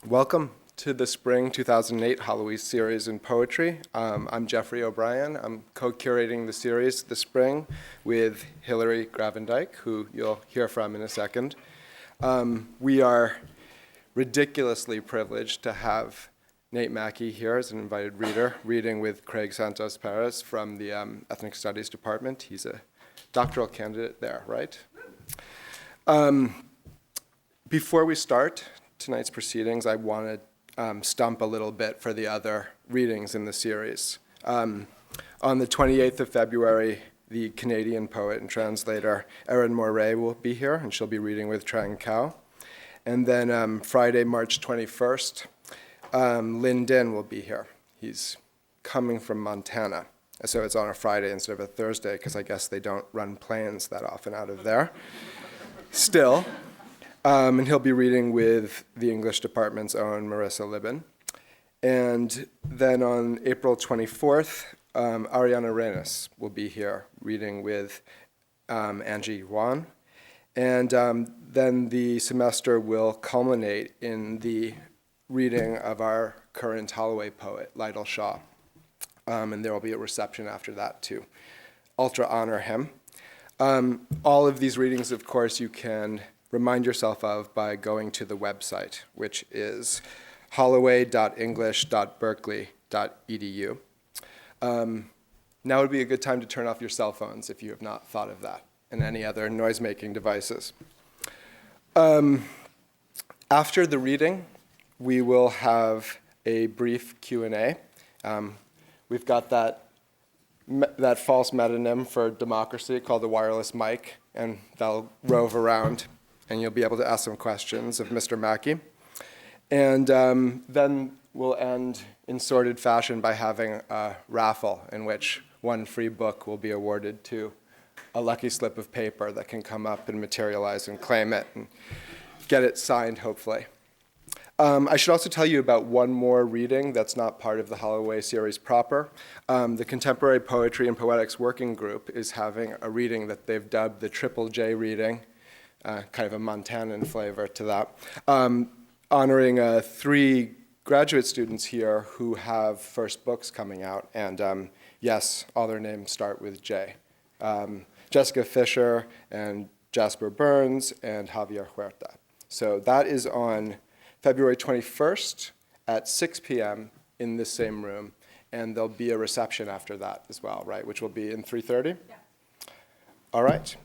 Welcome to the Spring 2008 Holloway series in poetry. I'm Jeffrey O'Brien. I'm co-curating the series this spring with Hillary Gravendike, who you'll hear from in a second. We are ridiculously privileged to have Nate Mackey here as an invited reader, reading with Craig Santos Perez from the Ethnic Studies Department. He's a doctoral candidate there, right? Before we start tonight's proceedings, I want to stump a little bit for the other readings in the series. On the 28th of February, the Canadian poet and translator Erin Moray will be here, and she'll be reading with Trang Cao. And then Friday, March 21st, Lin Din will be here. He's coming from Montana, so it's on a Friday instead of a Thursday, because I guess they don't run planes that often out of there. Still. And he'll be reading with the English department's own Marissa Libin. And then on April 24th, Ariana Reines will be here reading with Angie Yuan. And then the semester will culminate in the reading of our current Holloway poet, Lydell Shaw. And there will be a reception after that to ultra honor him. All of these readings, of course, you can remind yourself of by going to the website, which is holloway.english.berkeley.edu. Now would be a good time to turn off your cell phones if you have not thought of that, and any other noise-making devices. After the reading, we will have a brief Q&A. We've got that false metonym for democracy called the wireless mic, and that'll rove around, and you'll be able to ask some questions of Mr. Mackey. And then we'll end in sorted fashion by having a raffle in which one free book will be awarded to a lucky slip of paper that can come up and materialize and claim it and get it signed, hopefully. I should also tell you about one more reading that's not part of the Holloway series proper. The Contemporary Poetry and Poetics Working Group is having a reading that they've dubbed the Triple J reading, kind of a Montanan flavor to that, honoring 3 graduate students here who have first books coming out. And yes, all their names start with J. Jessica Fisher and Jasper Burns and Javier Huerta. So that is on February 21st at 6 p.m. in this same room. And there'll be a reception after that as well, right, which will be in 3:30? Yeah. All right.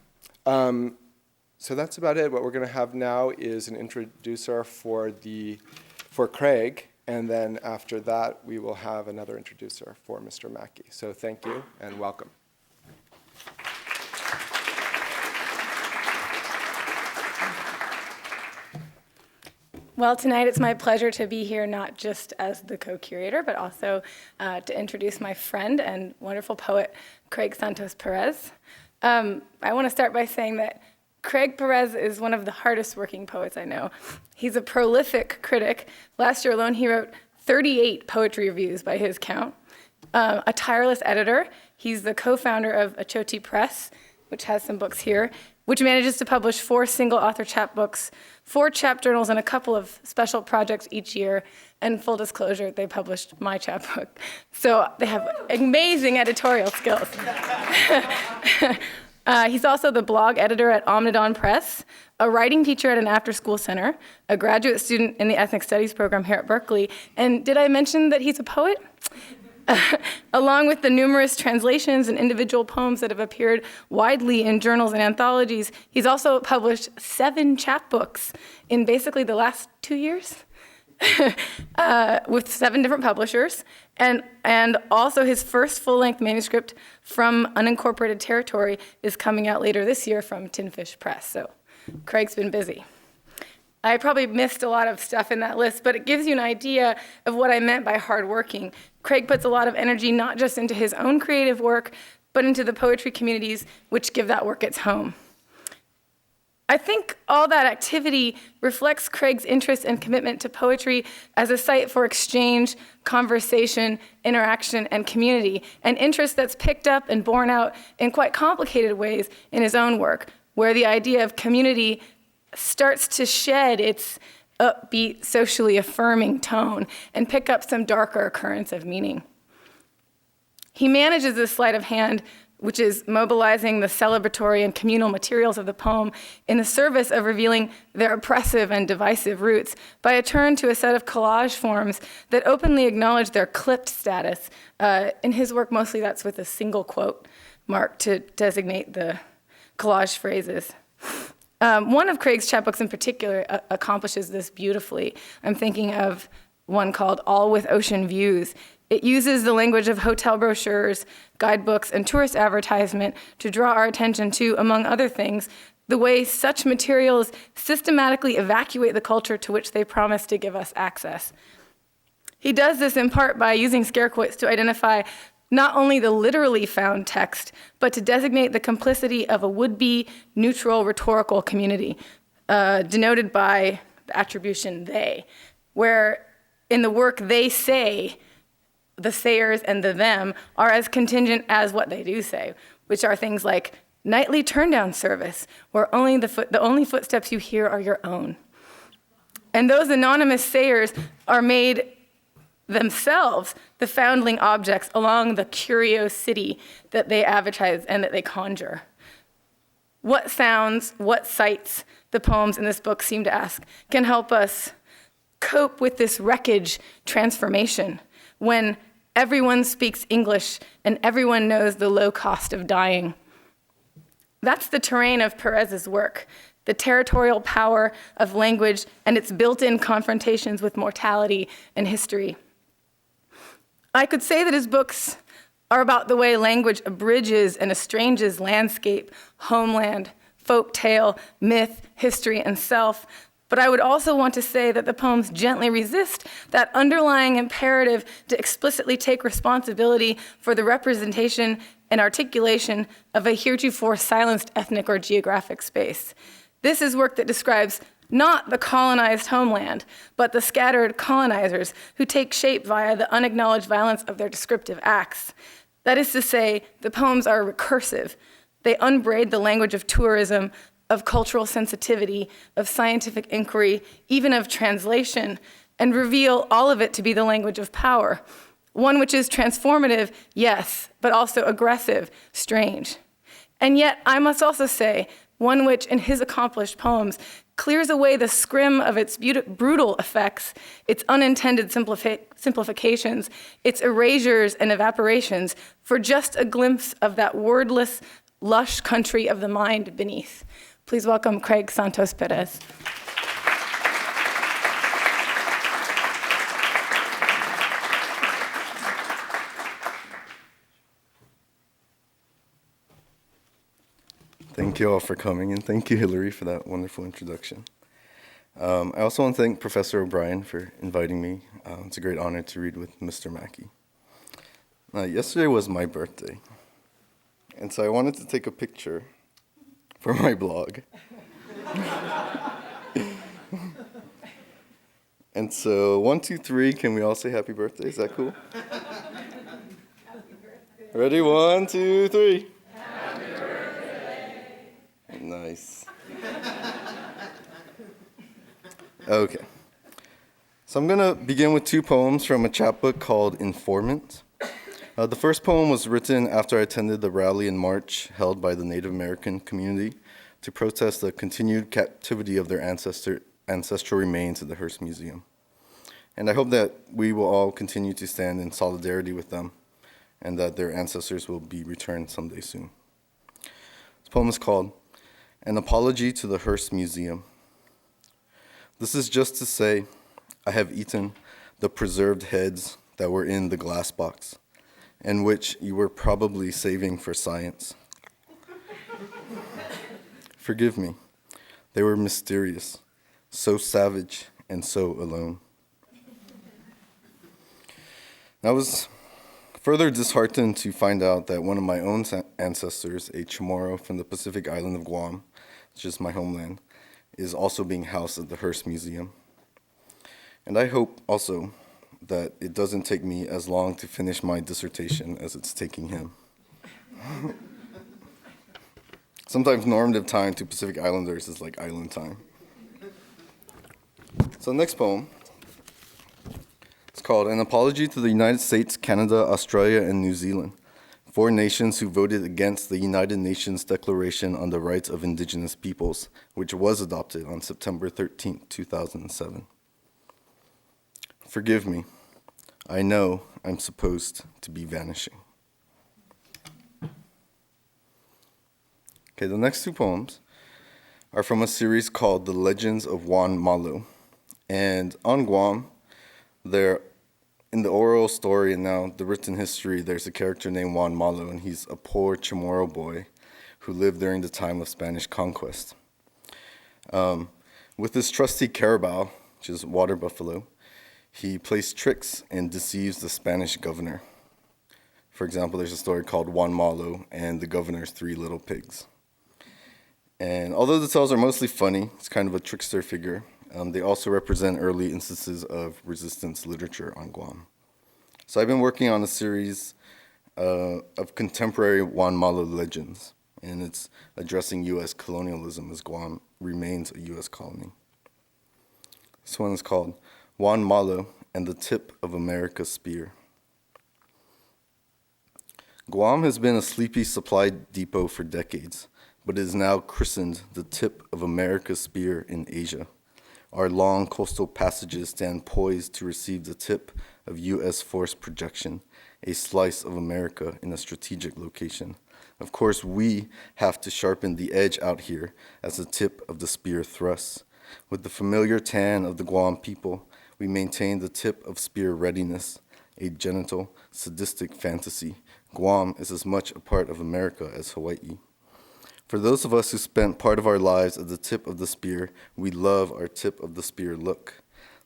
So that's about it. What we're going to have now is an introducer for Craig, and then after that, we will have another introducer for Mr. Mackey. So thank you and welcome. Well, tonight it's my pleasure to be here not just as the co-curator, but also to introduce my friend and wonderful poet, Craig Santos Perez. I want to start by saying that Craig Perez is one of the hardest working poets I know. He's a prolific critic. Last year alone, he wrote 38 poetry reviews by his count. A tireless editor. He's the co-founder of Achoti Press, which has some books here, which manages to publish 4 single-author chapbooks, 4 chap journals, and a couple of special projects each year. And full disclosure, they published my chapbook. So they have amazing editorial skills. He's also the blog editor at Omnidon Press, a writing teacher at an after-school center, a graduate student in the Ethnic Studies program here at Berkeley. And did I mention that he's a poet? Along with the numerous translations and individual poems that have appeared widely in journals and anthologies, he's also published 7 chapbooks in basically the last 2 years. With 7 different publishers, and also his first full-length manuscript from unincorporated territory is coming out later this year from Tinfish Press. So Craig's been busy. I probably missed a lot of stuff in that list, but it gives you an idea of what I meant by hardworking. Craig puts a lot of energy not just into his own creative work, but into the poetry communities which give that work its home. I think all that activity reflects Craig's interest and commitment to poetry as a site for exchange, conversation, interaction, and community, an interest that's picked up and borne out in quite complicated ways in his own work, where the idea of community starts to shed its upbeat, socially affirming tone and pick up some darker currents of meaning. He manages this sleight of hand, which is mobilizing the celebratory and communal materials of the poem in the service of revealing their oppressive and divisive roots by a turn to a set of collage forms that openly acknowledge their clipped status. In his work, mostly that's with a single quote mark to designate the collage phrases. One of Craig's chapbooks in particular accomplishes this beautifully. I'm thinking of one called All with Ocean Views. It uses the language of hotel brochures, guidebooks, and tourist advertisement to draw our attention to, among other things, the way such materials systematically evacuate the culture to which they promise to give us access. He does this in part by using scare quotes to identify not only the literally found text, but to designate the complicity of a would-be neutral rhetorical community, denoted by the attribution they, where in the work they say, the sayers and the them are as contingent as what they do say, which are things like nightly turn-down service, where the only footsteps you hear are your own. And those anonymous sayers are made themselves the foundling objects along the curiosity that they advertise and that they conjure. What sounds, what sights the poems in this book seem to ask can help us cope with this wreckage transformation when everyone speaks English and everyone knows the low cost of dying. That's the terrain of Perez's work, the territorial power of language and its built-in confrontations with mortality and history. I could say that his books are about the way language abridges and estranges landscape, homeland, folk tale, myth, history, and self. But I would also want to say that the poems gently resist that underlying imperative to explicitly take responsibility for the representation and articulation of a heretofore silenced ethnic or geographic space. This is work that describes not the colonized homeland, but the scattered colonizers who take shape via the unacknowledged violence of their descriptive acts. That is to say, the poems are recursive. They unbraid the language of tourism, of cultural sensitivity, of scientific inquiry, even of translation, and reveal all of it to be the language of power, one which is transformative, yes, but also aggressive, strange. And yet, I must also say, one which, in his accomplished poems, clears away the scrim of its brutal effects, its unintended simplifications, its erasures and evaporations, for just a glimpse of that wordless, lush country of the mind beneath. Please welcome Craig Santos Perez. Thank you all for coming, and thank you, Hillary, for that wonderful introduction. I also want to thank Professor O'Brien for inviting me. It's a great honor to read with Mr. Mackey. Yesterday was my birthday, and so I wanted to take a picture for my blog. And so, 1, 2, 3, can we all say happy birthday? Is that cool? Ready? 1, 2, 3. Nice. Okay. So I'm going to begin with 2 poems from a chapbook called Informant. The first poem was written after I attended the rally and march held by the Native American community to protest the continued captivity of their ancestral remains at the Hearst Museum. And I hope that we will all continue to stand in solidarity with them and that their ancestors will be returned someday soon. This poem is called An Apology to the Hearst Museum. This is just to say, I have eaten the preserved heads that were in the glass box, and which you were probably saving for science. Forgive me, they were mysterious, so savage and so alone. I was further disheartened to find out that one of my own ancestors, a Chamorro from the Pacific island of Guam, which is my homeland, is also being housed at the Hearst Museum. And I hope also that it doesn't take me as long to finish my dissertation as it's taking him. Sometimes normative time to Pacific Islanders is like island time. So So the next poem is called An Apology to the United States, Canada, Australia, and New Zealand, 4 nations who voted against the United Nations Declaration on the Rights of Indigenous Peoples, which was adopted on September 13, 2007. Forgive me. I know I'm supposed to be vanishing. Okay, the next 2 poems are from a series called The Legends of Juan Malo. And on Guam, there, in the oral story and now the written history, there's a character named Juan Malo, and he's a poor Chamorro boy who lived during the time of Spanish conquest. With his trusty carabao, which is water buffalo, he plays tricks and deceives the Spanish governor. For example, there's a story called Juan Malo and the Governor's 3 Little Pigs. And although the tales are mostly funny, it's kind of a trickster figure, they also represent early instances of resistance literature on Guam. So I've been working on a series of contemporary Juan Malo legends, and it's addressing U.S. colonialism as Guam remains a U.S. colony. This one is called Juan Malo and the Tip of America's Spear. Guam has been a sleepy supply depot for decades, but it is now christened the tip of America's spear in Asia. Our long coastal passages stand poised to receive the tip of U.S. force projection, a slice of America in a strategic location. Of course, we have to sharpen the edge out here as the tip of the spear thrusts. With the familiar tan of the Guam people, we maintain the tip of spear readiness, a genital, sadistic fantasy. Guam is as much a part of America as Hawaii. For those of us who spent part of our lives at the tip of the spear, we love our tip of the spear look.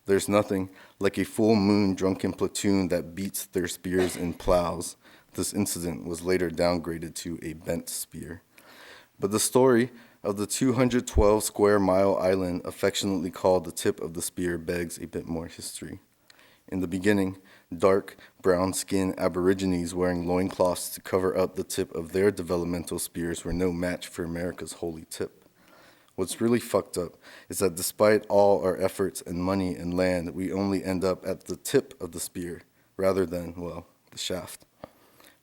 There's nothing like a full moon drunken platoon that beats their spears in plows. This incident was later downgraded to a bent spear. But the story of the 212 square mile island affectionately called the tip of the spear begs a bit more history. In the beginning, dark, brown-skinned aborigines wearing loincloths to cover up the tip of their developmental spears were no match for America's holy tip. What's really fucked up is that despite all our efforts and money and land, we only end up at the tip of the spear rather than, well, the shaft.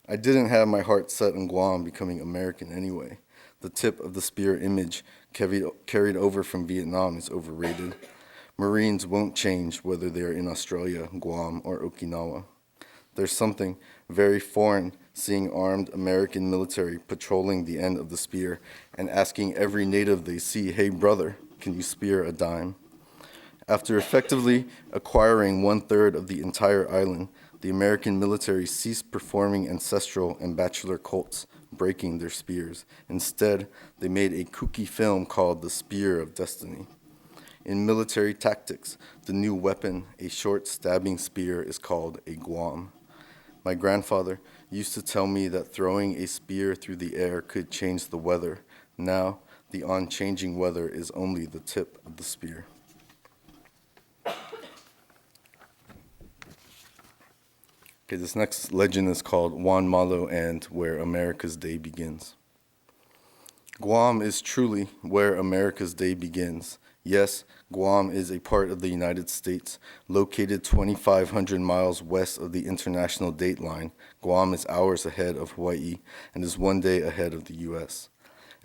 I didn't have my heart set on Guam becoming American anyway. The tip of the spear image carried over from Vietnam is overrated. Marines won't change whether they're in Australia, Guam, or Okinawa. There's something very foreign seeing armed American military patrolling the end of the spear and asking every native they see, "Hey brother, can you spear a dime?" After effectively acquiring 1/3 of the entire island, the American military ceased performing ancestral and bachelor cults, breaking their spears. Instead, they made a kooky film called The Spear of Destiny. In military tactics, the new weapon, a short stabbing spear, is called a guam. My grandfather used to tell me that throwing a spear through the air could change the weather. Now, the unchanging weather is only the tip of the spear. Okay, this next legend is called Juan Malo and Where America's Day Begins. Guam is truly where America's day begins. Yes, Guam is a part of the United States. Located 2,500 miles west of the international date line, Guam is hours ahead of Hawaii and is one day ahead of the U.S.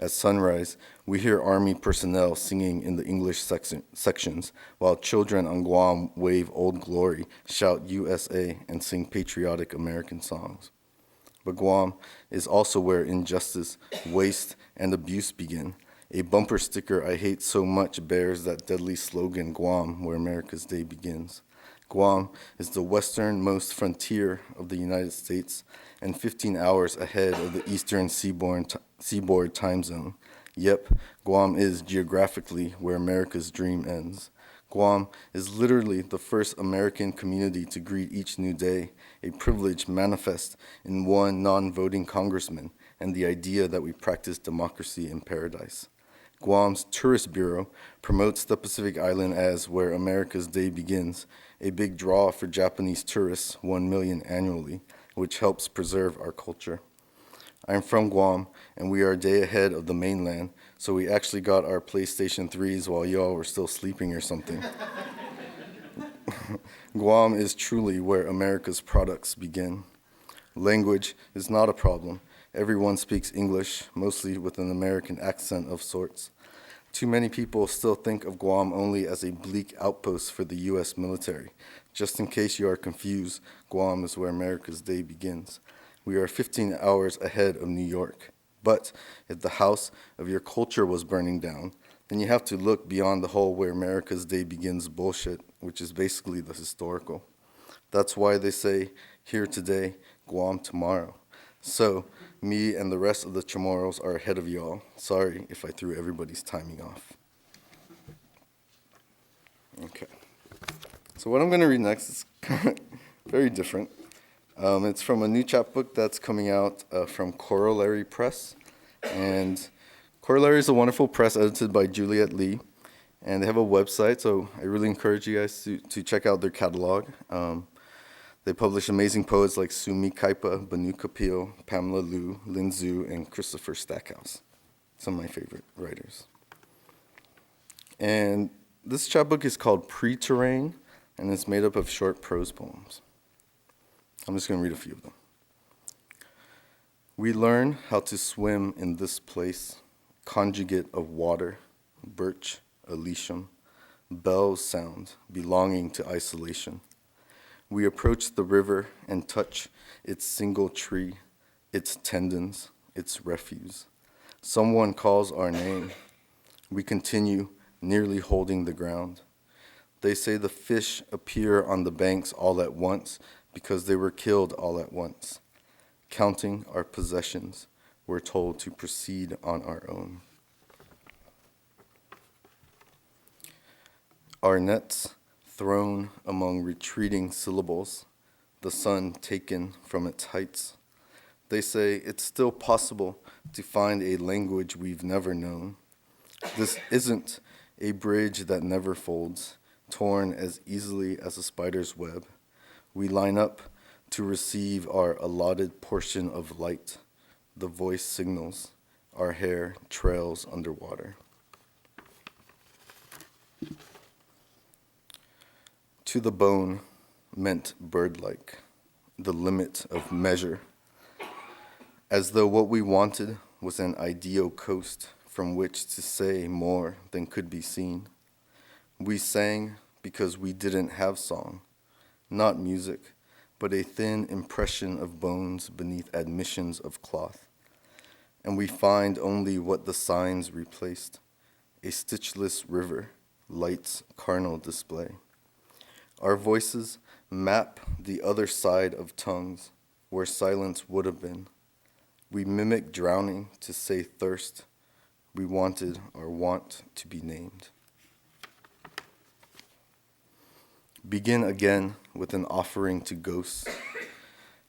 At sunrise, we hear Army personnel singing in the English sections, while children on Guam wave Old Glory, shout USA, and sing patriotic American songs. But Guam is also where injustice, waste, and abuse begin. A bumper sticker I hate so much bears that deadly slogan, Guam, where America's day begins. Guam is the westernmost frontier of the United States and 15 hours ahead of the eastern seaboard time zone. Yep, Guam is geographically where America's dream ends. Guam is literally the first American community to greet each new day, a privilege manifest in one non-voting congressman and the idea that we practice democracy in paradise. Guam's Tourist Bureau promotes the Pacific Island as where America's day begins, a big draw for Japanese tourists, 1 million annually, which helps preserve our culture. I'm from Guam, and we are a day ahead of the mainland, so we actually got our PlayStation 3s while y'all were still sleeping or something. Guam is truly where America's products begin. Language is not a problem. Everyone speaks English, mostly with an American accent of sorts. Too many people still think of Guam only as a bleak outpost for the U.S. military. Just in case you are confused, Guam is where America's day begins. We are 15 hours ahead of New York. But if the house of your culture was burning down, then you have to look beyond the whole where America's day begins bullshit, which is basically the historical. That's why they say, here today, Guam tomorrow. So, me and the rest of the Chamorros are ahead of y'all. Sorry if I threw everybody's timing off. Okay. So what I'm going to read next is very different. It's from a new chapbook that's coming out from Corollary Press. And Corollary is a wonderful press edited by Juliet Lee. And they have a website, so I really encourage you guys to check out their catalog. They publish amazing poets like Sumi Kaipa, Banu Kapil, Pamela Liu, Lin Zhu, and Christopher Stackhouse. Some of my favorite writers. And this chapbook is called Preterrain, and it's made up of short prose poems. I'm just going to read a few of them. We learn how to swim in this place, conjugate of water, birch, elysium, bells sound, belonging to isolation. We approach the river and touch its single tree, its tendons, its refuse. Someone calls our name. We continue, nearly holding the ground. They say the fish appear on the banks all at once because they were killed all at once. Counting our possessions, we're told to proceed on our own. Our nets thrown among retreating syllables, the sun taken from its heights. They say it's still possible to find a language we've never known. This isn't a bridge that never folds, torn as easily as a spider's web. We line up to receive our allotted portion of light. The voice signals, our hair trails underwater. To the bone meant bird-like, the limit of measure, as though what we wanted was an ideal coast from which to say more than could be seen. We sang because we didn't have song, not music, but a thin impression of bones beneath admissions of cloth. And we find only what the signs replaced, a stitchless river, light's carnal display. Our voices map the other side of tongues, where silence would have been. We mimic drowning to say thirst. We wanted our want to be named. Begin again with an offering to ghosts,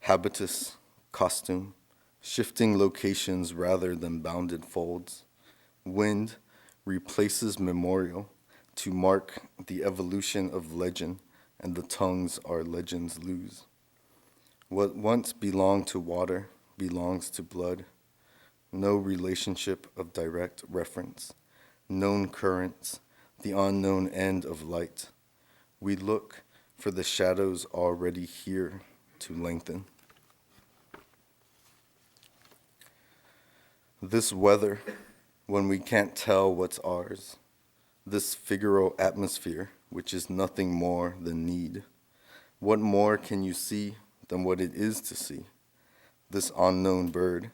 habitus, costume, shifting locations rather than bounded folds. Wind replaces memorial to mark the evolution of legend, and the tongues our legends lose. What once belonged to water belongs to blood. No relationship of direct reference. Known currents, the unknown end of light. We look for the shadows already here to lengthen. This weather, when we can't tell what's ours. This Figaro atmosphere, which is nothing more than need. What more can you see than what it is to see? This unknown bird,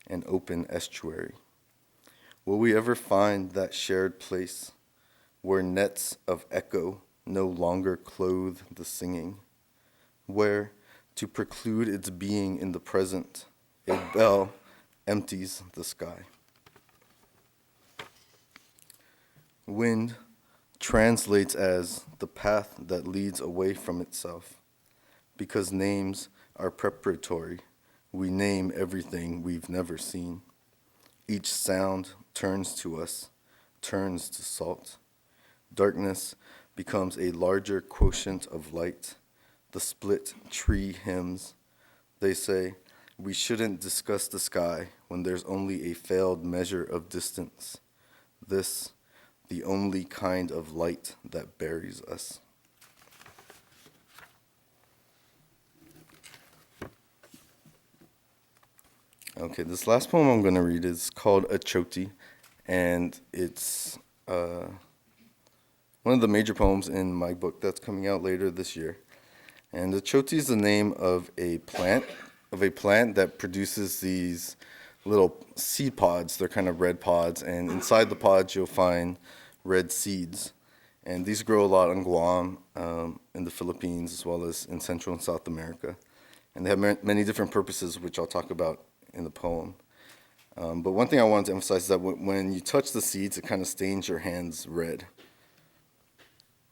an open estuary. Will we ever find that shared place where nets of echo no longer clothe the singing? Where, to preclude its being in the present, a bell empties the sky? Wind translates as the path that leads away from itself. Because names are preparatory, we name everything we've never seen. Each sound turns to us, turns to salt. Darkness becomes a larger quotient of light. The split tree hymns. They say, we shouldn't discuss the sky when there's only a failed measure of distance. This the only kind of light that buries us. Okay, this last poem I'm going to read is called Achoti, and it's one of the major poems in my book that's coming out later this year. And Achoti is the name of a plant that produces these little seed pods. They're kind of red pods, and inside the pods you'll find red seeds. And these grow a lot on Guam, in the Philippines, as well as in Central and South America. And they have many different purposes, which I'll talk about in the poem. But one thing I wanted to emphasize is that when you touch the seeds, it kind of stains your hands red.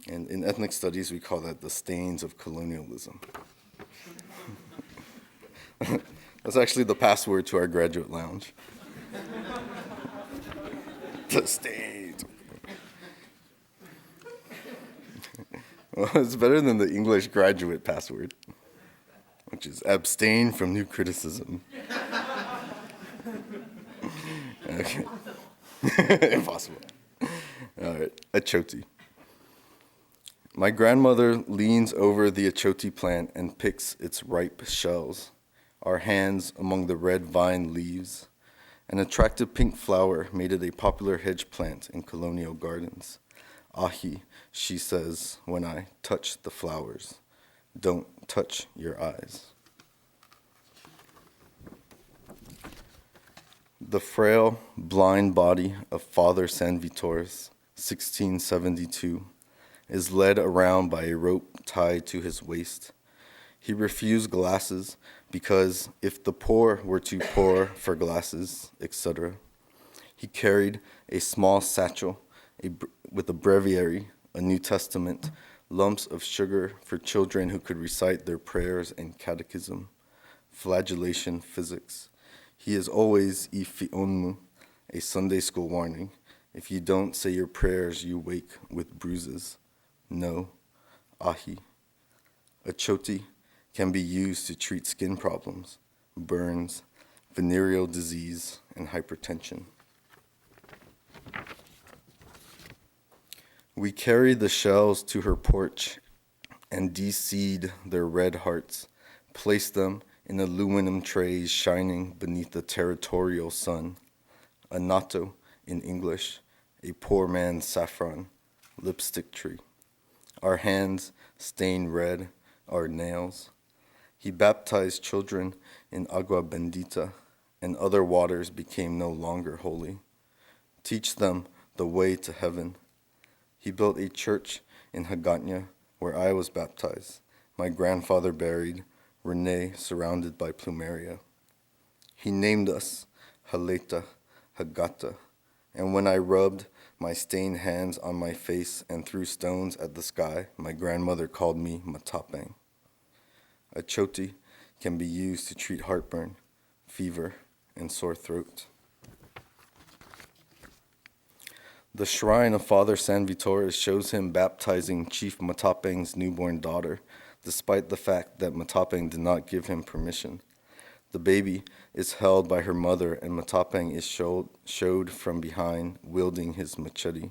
And in ethnic studies, we call that the stains of colonialism. That's actually the password to our graduate lounge. The stains. Well, it's better than the English graduate password, which is abstain from new criticism. Okay. Impossible. All right, Achoti. My grandmother leans over the achoti plant and picks its ripe shells, our hands among the red vine leaves. An attractive pink flower made it a popular hedge plant in colonial gardens. Ahi, she says when I touch the flowers, don't touch your eyes. The frail, blind body of Father San Vitores, 1672, is led around by a rope tied to his waist. He refused glasses because if the poor were too poor for glasses, etc., he carried a small satchel with a breviary, a New Testament, lumps of sugar for children who could recite their prayers and catechism, flagellation physics. He is always ifionmu, a Sunday school warning. If you don't say your prayers, you wake with bruises. No, ahi. Achoti can be used to treat skin problems, burns, venereal disease, and hypertension. We carry the shells to her porch and de-seed their red hearts, place them in aluminum trays shining beneath the territorial sun. A natto, in English, a poor man's saffron, lipstick tree. Our hands stain red, our nails. He baptized children in agua bendita, and other waters became no longer holy. Teach them the way to heaven. He built a church in Hagåtña, where I was baptized, my grandfather buried, Renee surrounded by plumeria. He named us Haleta, Hagata, and when I rubbed my stained hands on my face and threw stones at the sky, my grandmother called me Matapang. Achoti can be used to treat heartburn, fever, and sore throat. The shrine of Father San Vitores shows him baptizing Chief Matapang's newborn daughter, despite the fact that Matapang did not give him permission. The baby is held by her mother, and Matapang is showed from behind, wielding his machete.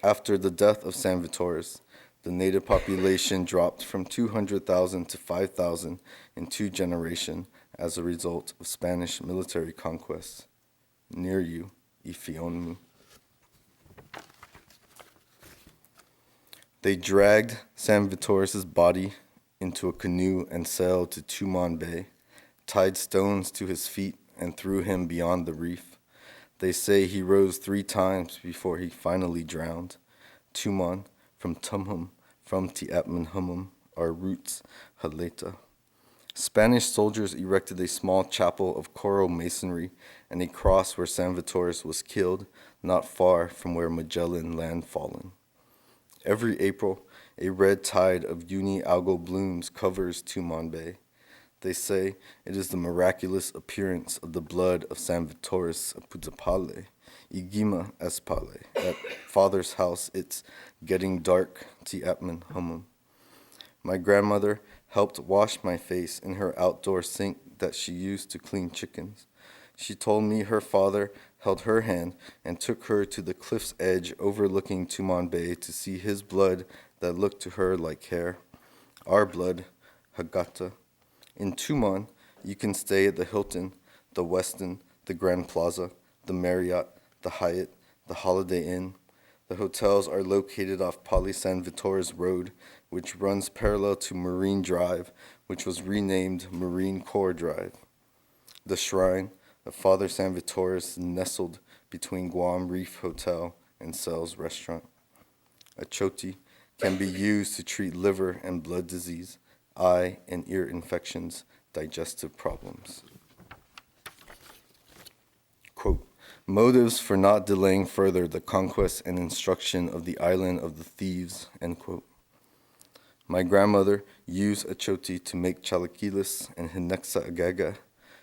After the death of San Vitores, the native population dropped from 200,000 to 5,000 in 2 generations as a result of Spanish military conquests. Near you, Ifionmu. They dragged San Vitores' body into a canoe and sailed to Tumon Bay, tied stones to his feet, and threw him beyond the reef. They say he rose 3 times before he finally drowned. Tumon, from Tumhum, from Tiatman Humum, our roots, Haleta. Spanish soldiers erected a small chapel of coral masonry and a cross where San Vitores was killed, not far from where Magellan landfallen. Every April, a red tide of uni-algal blooms covers Tumon Bay. They say it is the miraculous appearance of the blood of San Vitores Apuzapale, Igima Espale. At Father's house, it's getting dark, Tiatman Humum. My grandmother helped wash my face in her outdoor sink that she used to clean chickens. She told me her father held her hand and took her to the cliff's edge overlooking Tumon Bay to see his blood that looked to her like hair. Our blood, Hagata. In Tumon, you can stay at the Hilton, the Westin, the Grand Plaza, the Marriott, the Hyatt, the Holiday Inn. The hotels are located off Pali San Vitores Road, which runs parallel to Marine Drive, which was renamed Marine Corps Drive. The Shrine of Father San Vitores nestled between Guam Reef Hotel and Cell's Restaurant. A choti can be used to treat liver and blood disease, eye and ear infections, digestive problems. Quote, motives for not delaying further the conquest and instruction of the island of the thieves, end quote. My grandmother used a choti to make chalaquiles and hinexa agaga.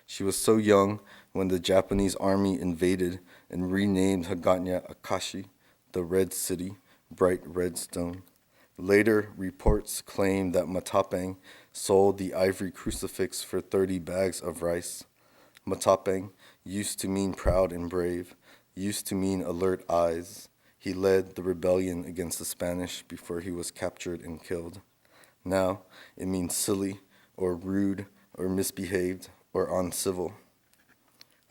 She was so young when the Japanese army invaded and renamed Haganya Akashi, the Red City, bright red stone. Later, reports claim that Matapang sold the ivory crucifix for 30 bags of rice. Matapang used to mean proud and brave, used to mean alert eyes. He led the rebellion against the Spanish before he was captured and killed. Now, it means silly, or rude, or misbehaved, or uncivil.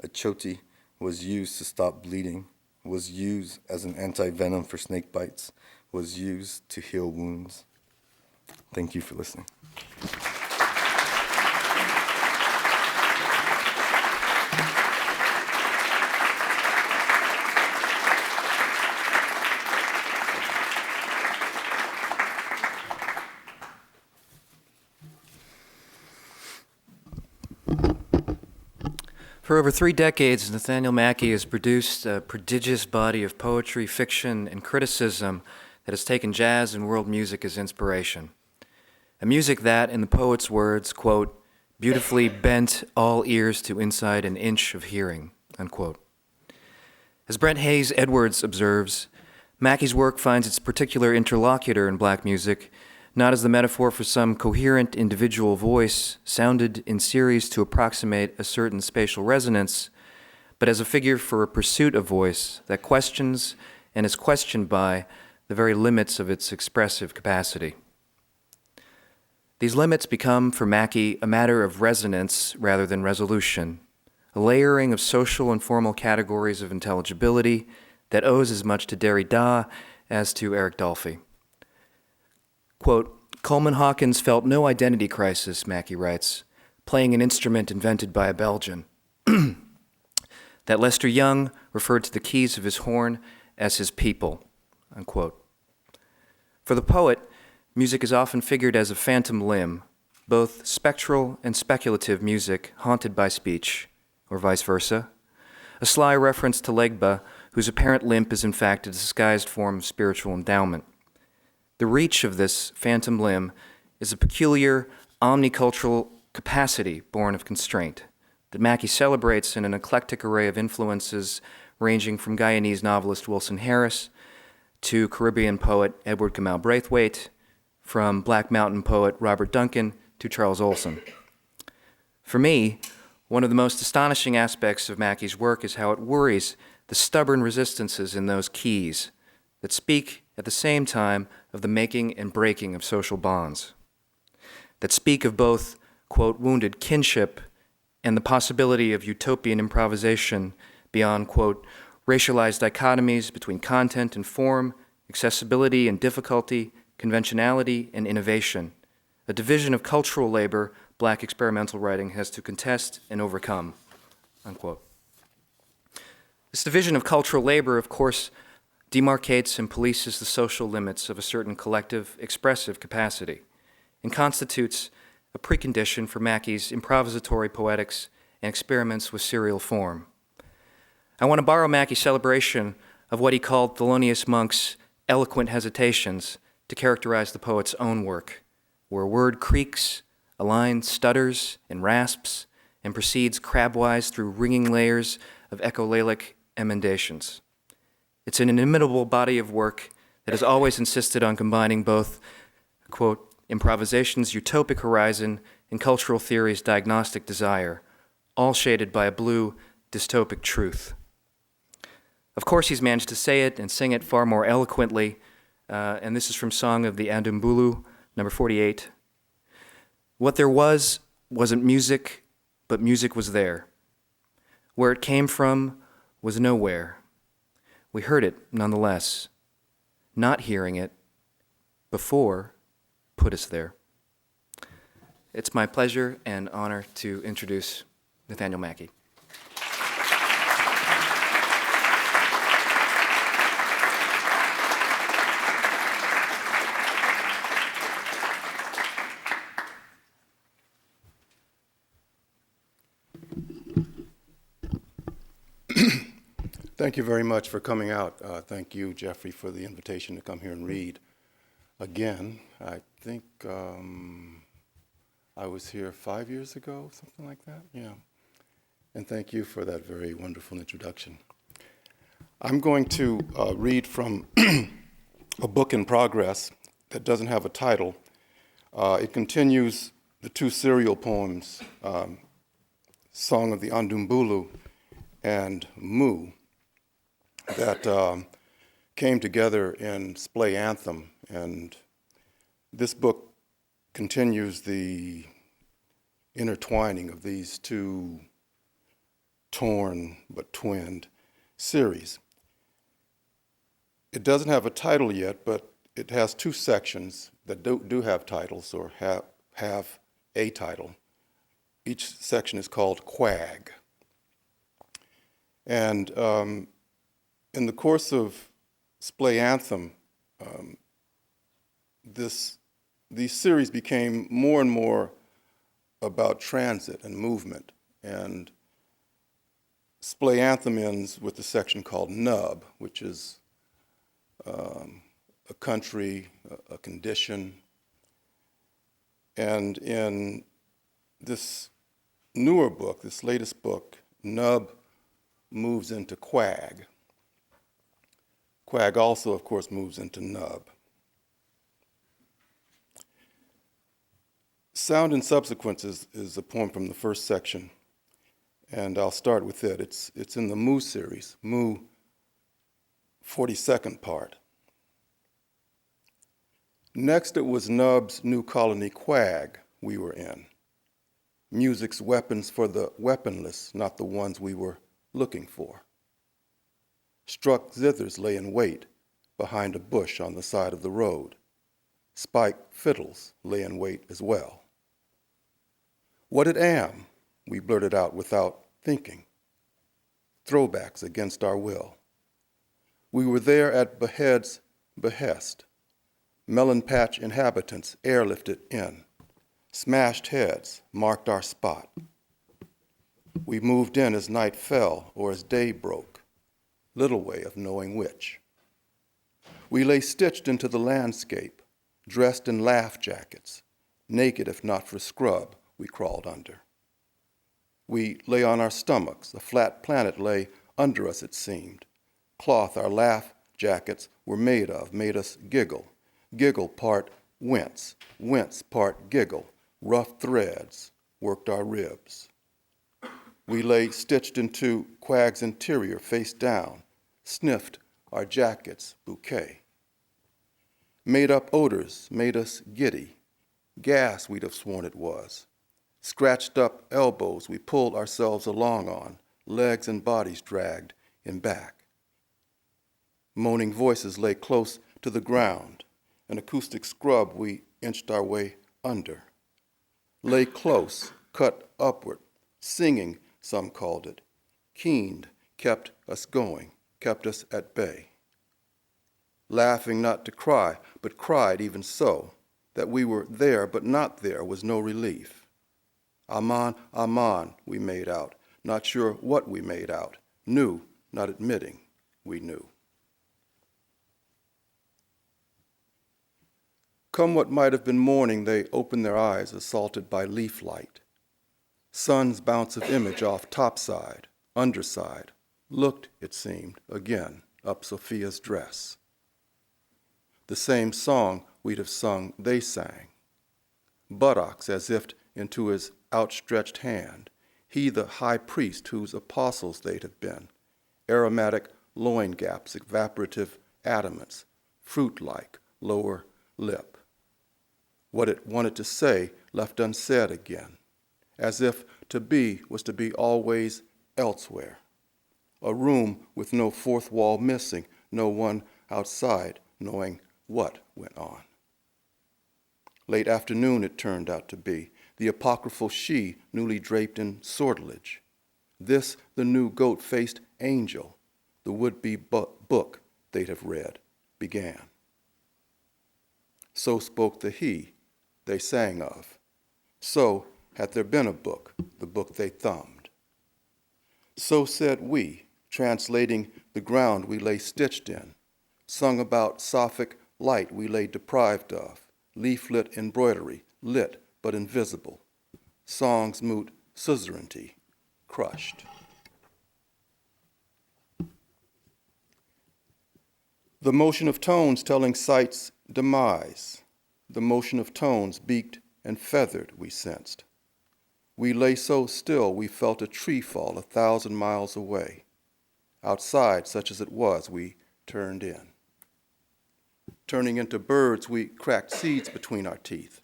A choti was used to stop bleeding, was used as an anti-venom for snake bites, was used to heal wounds. Thank you for listening. For over 3 decades, Nathaniel Mackey has produced a prodigious body of poetry, fiction, and criticism that has taken jazz and world music as inspiration. A music that, in the poet's words, quote, beautifully bent all ears to inside an inch of hearing, unquote. As Brent Hayes Edwards observes, Mackey's work finds its particular interlocutor in black music not as the metaphor for some coherent individual voice sounded in series to approximate a certain spatial resonance, but as a figure for a pursuit of voice that questions and is questioned by the very limits of its expressive capacity. These limits become, for Mackey, a matter of resonance rather than resolution, a layering of social and formal categories of intelligibility that owes as much to Derrida as to Eric Dolphy. Quote, Coleman Hawkins felt no identity crisis, Mackey writes, playing an instrument invented by a Belgian. That Lester Young referred to the keys of his horn as his people, unquote. For the poet, music is often figured as a phantom limb, both spectral and speculative music haunted by speech, or vice versa, a sly reference to Legba, whose apparent limp is in fact a disguised form of spiritual endowment. The reach of this phantom limb is a peculiar omnicultural capacity born of constraint that Mackey celebrates in an eclectic array of influences ranging from Guyanese novelist Wilson Harris to Caribbean poet Edward Gamal Braithwaite, from Black Mountain poet Robert Duncan to Charles Olson. For me, one of the most astonishing aspects of Mackey's work is how it worries the stubborn resistances in those keys that speak at the same time of the making and breaking of social bonds, that speak of both, quote, wounded kinship and the possibility of utopian improvisation beyond, quote, racialized dichotomies between content and form, accessibility and difficulty, conventionality and innovation, a division of cultural labor black experimental writing has to contest and overcome, unquote. This division of cultural labor, of course, demarcates and polices the social limits of a certain collective expressive capacity and constitutes a precondition for Mackey's improvisatory poetics and experiments with serial form. I want to borrow Mackey's celebration of what he called Thelonious Monk's eloquent hesitations to characterize the poet's own work, where a word creaks, a line stutters and rasps, and proceeds crabwise through ringing layers of echolalic emendations. It's an inimitable body of work that has always insisted on combining both, quote, improvisation's utopic horizon and cultural theory's diagnostic desire, all shaded by a blue dystopic truth. Of course, he's managed to say it and sing it far more eloquently, and this is from Song of the Andumbulu, number 48. What there wasn't music, but music was there. Where it came from was nowhere. We heard it nonetheless. Not hearing it before put us there. It's my pleasure and honor to introduce Nathaniel Mackey. Thank you very much for coming out. Thank you, Jeffrey, for the invitation to come here and read. Again, I think I was here 5 years ago, something like that, yeah. And thank you for that very wonderful introduction. I'm going to read from a book in progress that doesn't have a title. It continues the two serial poems, Song of the Andumbulu and Mu, that came together in Splay Anthem. And this book continues the intertwining of these two torn but twinned series. It doesn't have a title yet, but it has two sections that do have titles or have a title. Each section is called Quag. And in the course of Splay Anthem, these series became more and more about transit and movement. And Splay Anthem ends with a section called Nub, which is a country, a condition. And in this newer book, this latest book, Nub moves into Quag. Quag also, of course, moves into Nub. Sound and Subsequence is a poem from the first section, and I'll start with it. It's in the Mu series, Mu 42nd part. Next, it was Nub's new colony Quag we were in. Music's weapons for the weaponless, not the ones we were looking for. Struck zithers lay in wait behind a bush on the side of the road. Spiked fiddles lay in wait as well. What it am, we blurted out without thinking. Throwbacks against our will. We were there at Behead's behest. Melon patch inhabitants airlifted in. Smashed heads marked our spot. We moved in as night fell or as day broke. Little way of knowing which. We lay stitched into the landscape, dressed in laugh jackets. Naked if not for scrub, we crawled under. We lay on our stomachs, a flat planet lay under us it seemed. Cloth our laugh jackets were made of, made us giggle. Giggle part wince, wince part giggle. Rough threads worked our ribs. We lay stitched into Quag's interior, face down, sniffed our jacket's bouquet. Made up odors made us giddy. Gas we'd have sworn it was. Scratched up elbows we pulled ourselves along on, legs and bodies dragged in back. Moaning voices lay close to the ground. An acoustic scrub we inched our way under. Lay close, cut upward, singing, some called it. Keened, kept us going, kept us at bay. Laughing not to cry, but cried even so, that we were there but not there was no relief. Aman, Aman, we made out, not sure what we made out, knew, not admitting we knew. Come what might have been morning, they opened their eyes, assaulted by leaf light. Sun's bounce of image off topside, underside, looked, it seemed, again up Sophia's dress. The same song we'd have sung, they sang. Buttocks as if into his outstretched hand, he the high priest whose apostles they'd have been. Aromatic loin gaps, evaporative adamants, fruit-like lower lip. What it wanted to say left unsaid again, as if to be was to be always elsewhere. A room with no fourth wall missing, no one outside knowing what went on. Late afternoon it turned out to be, the apocryphal she newly draped in sortilege. This the new goat-faced angel, the would-be book they'd have read, began. So spoke the he they sang of. So had there been a book, the book they thumbed. So said we, translating the ground we lay stitched in, sung about Sapphic light we lay deprived of, leaflet embroidery, lit but invisible, song's moot suzerainty, crushed. The motion of tones telling sight's demise, the motion of tones beaked and feathered we sensed. We lay so still we felt a tree fall 1,000 miles away. Outside, such as it was, we turned in. Turning into birds, we cracked seeds between our teeth.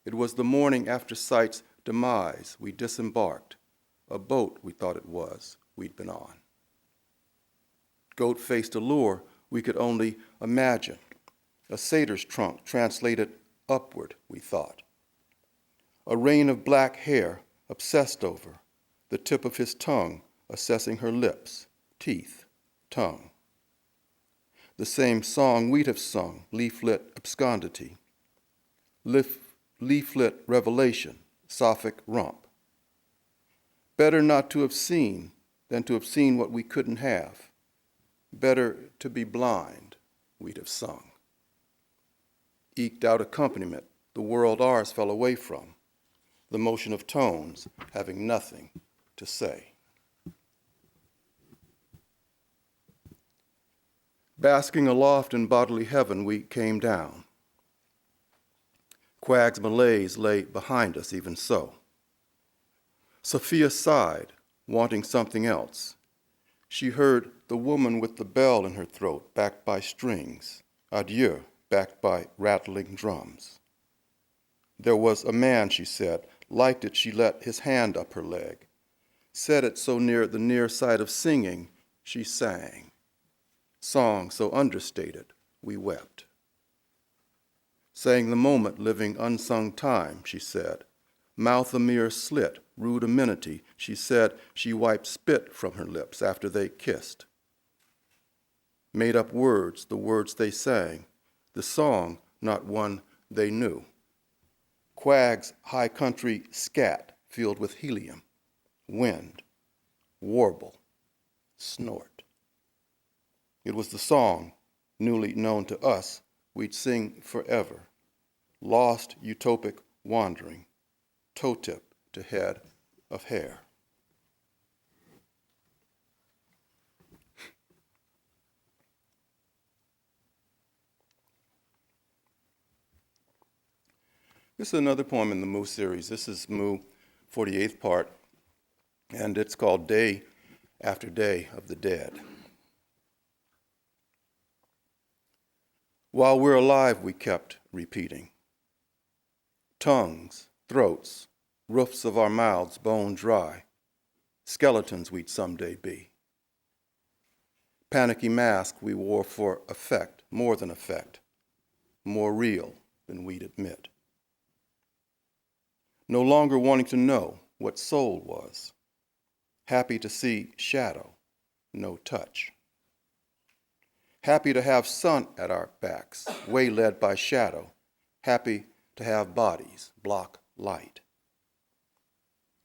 It was the morning after sight's demise we disembarked, a boat we thought it was we'd been on. Goat-faced allure we could only imagine, a satyr's trunk translated upward, we thought. A rain of black hair obsessed over, the tip of his tongue assessing her lips, teeth, tongue. The same song we'd have sung, leaflet abscondity, leaflet revelation, Sapphic rump. Better not to have seen than to have seen what we couldn't have. Better to be blind, we'd have sung. Eked out accompaniment, the world ours fell away from, the motion of tones having nothing to say. Basking aloft in bodily heaven, we came down. Quag's malaise lay behind us even so. Sophia sighed, wanting something else. She heard the woman with the bell in her throat, backed by strings, adieu, backed by rattling drums. There was a man, she said, liked it she let his hand up her leg. Said it so near the near side of singing, she sang. Song so understated, we wept. Sang the moment living unsung time, she said. Mouth a mere slit, rude amenity, she said she wiped spit from her lips after they kissed. Made up words, the words they sang, the song not one they knew. Quag's high country scat filled with helium, wind, warble, snort. It was the song, newly known to us, we'd sing forever. Lost utopic wandering, toe tip to head of hair. This is another poem in the Moo series. This is Moo 48th part, and it's called Day After Day of the Dead. While we're alive, we kept repeating. Tongues, throats, roofs of our mouths bone dry, skeletons we'd someday be. Panicky mask we wore for effect, more than effect, more real than we'd admit. No longer wanting to know what soul was, happy to see shadow, no touch. Happy to have sun at our backs, wayled by shadow, happy to have bodies block light.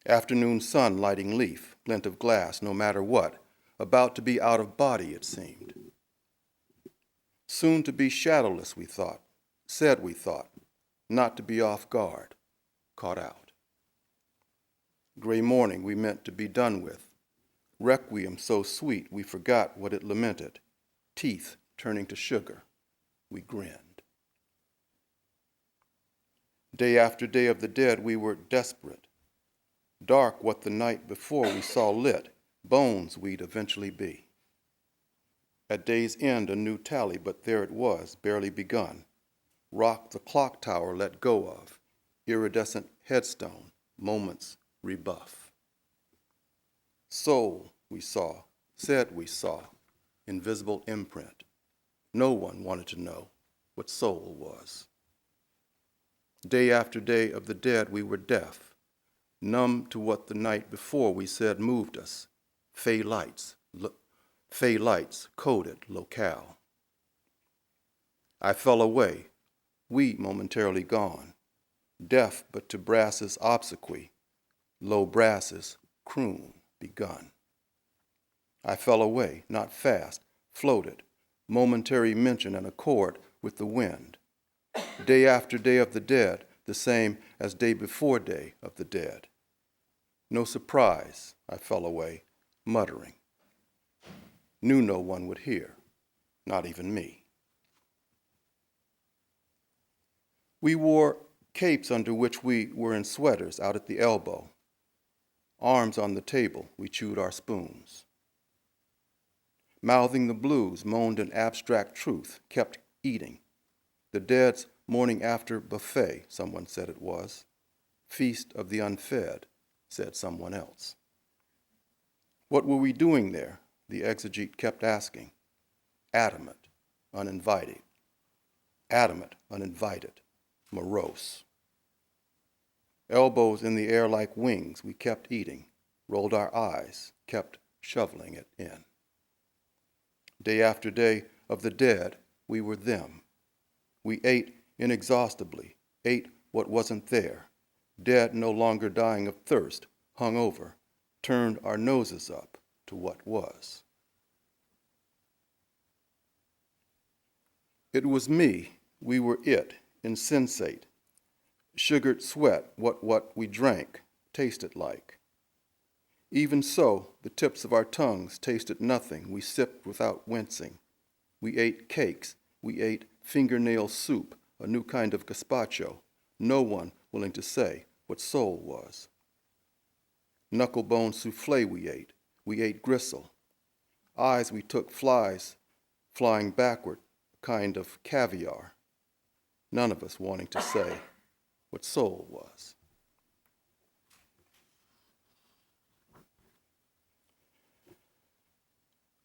Afternoon sun lighting leaf, glint of glass, no matter what, about to be out of body, it seemed. Soon to be shadowless, we thought, said we thought, not to be off guard, caught out. Gray morning we meant to be done with, requiem so sweet we forgot what it lamented, teeth turning to sugar, we grinned. Day after day of the dead we were desperate. Dark what the night before we saw lit, bones we'd eventually be. At day's end a new tally, but there it was, barely begun. Rock the clock tower let go of, iridescent headstone, moments rebuff. Soul we saw, said we saw, invisible imprint. No one wanted to know what soul was. Day after day of the dead we were deaf, numb to what the night before we said moved us. Fey lights coded locale. I fell away, we momentarily gone, deaf but to brass's obsequy, low brass's croon begun. I fell away, not fast, floated, momentary mention and accord with the wind. Day after day of the dead, the same as day before day of the dead. No surprise, I fell away, muttering. Knew no one would hear, not even me. We wore capes under which we were in sweaters out at the elbow. Arms on the table, we chewed our spoons. Mouthing the blues, moaned an abstract truth, kept eating. The dead's morning after buffet, someone said it was. Feast of the unfed, said someone else. What were we doing there? The exegete kept asking. Adamant, uninvited. Adamant, uninvited, morose. Elbows in the air like wings, we kept eating, rolled our eyes, kept shoveling it in. Day after day of the dead, we were them. We ate inexhaustibly, ate what wasn't there, dead no longer dying of thirst, hung over, turned our noses up to what was. It was me, we were it, insensate, sugared sweat, what we drank, tasted like. Even so, the tips of our tongues tasted nothing, we sipped without wincing. We ate cakes, we ate fingernail soup, a new kind of gazpacho, no one willing to say what soul was. Knucklebone souffle we ate gristle. Eyes we took flies flying backward, a kind of caviar. None of us wanting to say what soul was.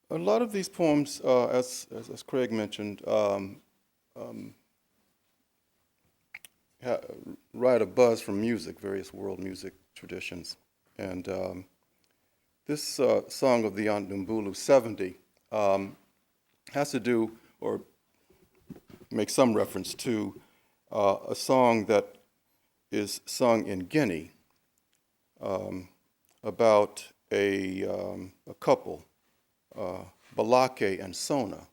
A lot of these poems, as Craig mentioned, ride a buzz from music, various world music traditions. And this song of the Yandumbulu 70 has to do, or make some reference to, a song that is sung in Guinea about a couple, Balake and Sona.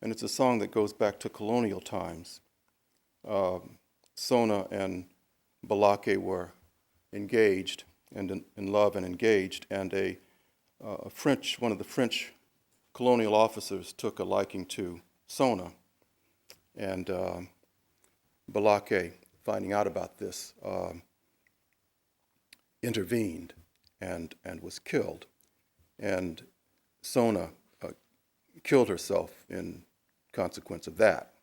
And it's a song that goes back to colonial times. Sona and Balake were engaged and in love and engaged, and one of the French colonial officers took a liking to Sona, and Balake, finding out about this, intervened and was killed, and Sona killed herself in consequence of that.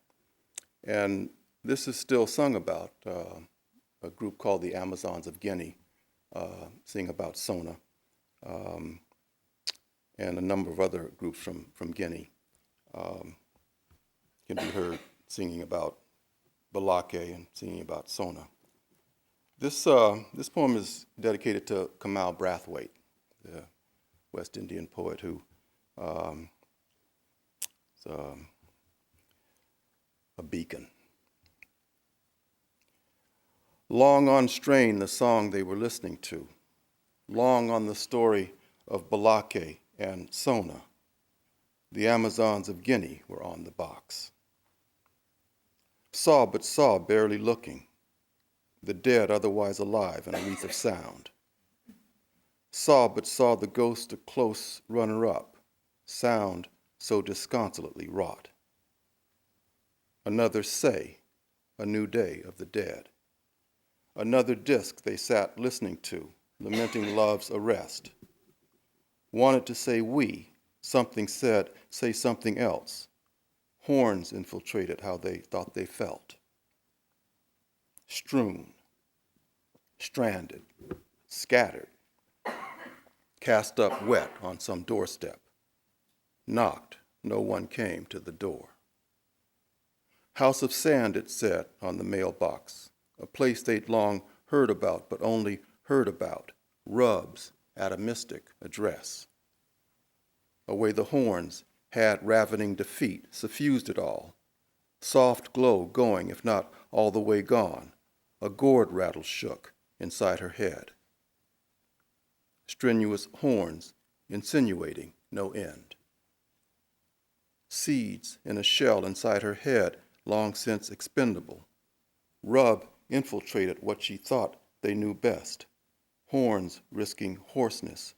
And this is still sung about. A group called the Amazons of Guinea sing about Sona, and a number of other groups from Guinea can be heard singing about Balake and singing about Sona. This poem is dedicated to Kamal Brathwaite, the West Indian poet who is a beacon. Long on strain the song they were listening to, long on the story of Balake and Sona. The Amazons of Guinea were on the box. Saw but saw, barely looking, the dead otherwise alive in a wreath of sound. Saw but saw the ghost a close runner-up, sound so disconsolately wrought. Another say, a new day of the dead. Another disc they sat listening to, lamenting love's arrest. Wanted to say we, something said, say something else. Horns infiltrated how they thought they felt. Strewn, stranded, scattered, cast up wet on some doorstep. Knocked, no one came to the door. House of Sand, it said on the mailbox, a place they'd long heard about, but only heard about, rubs at a mystic address. Away the horns had ravening defeat, suffused it all. Soft glow going, if not all the way gone, a gourd rattle shook inside her head. Strenuous horns insinuating no end. Seeds in a shell inside her head, long since expendable. Rub infiltrated what she thought they knew best. Horns risking hoarseness.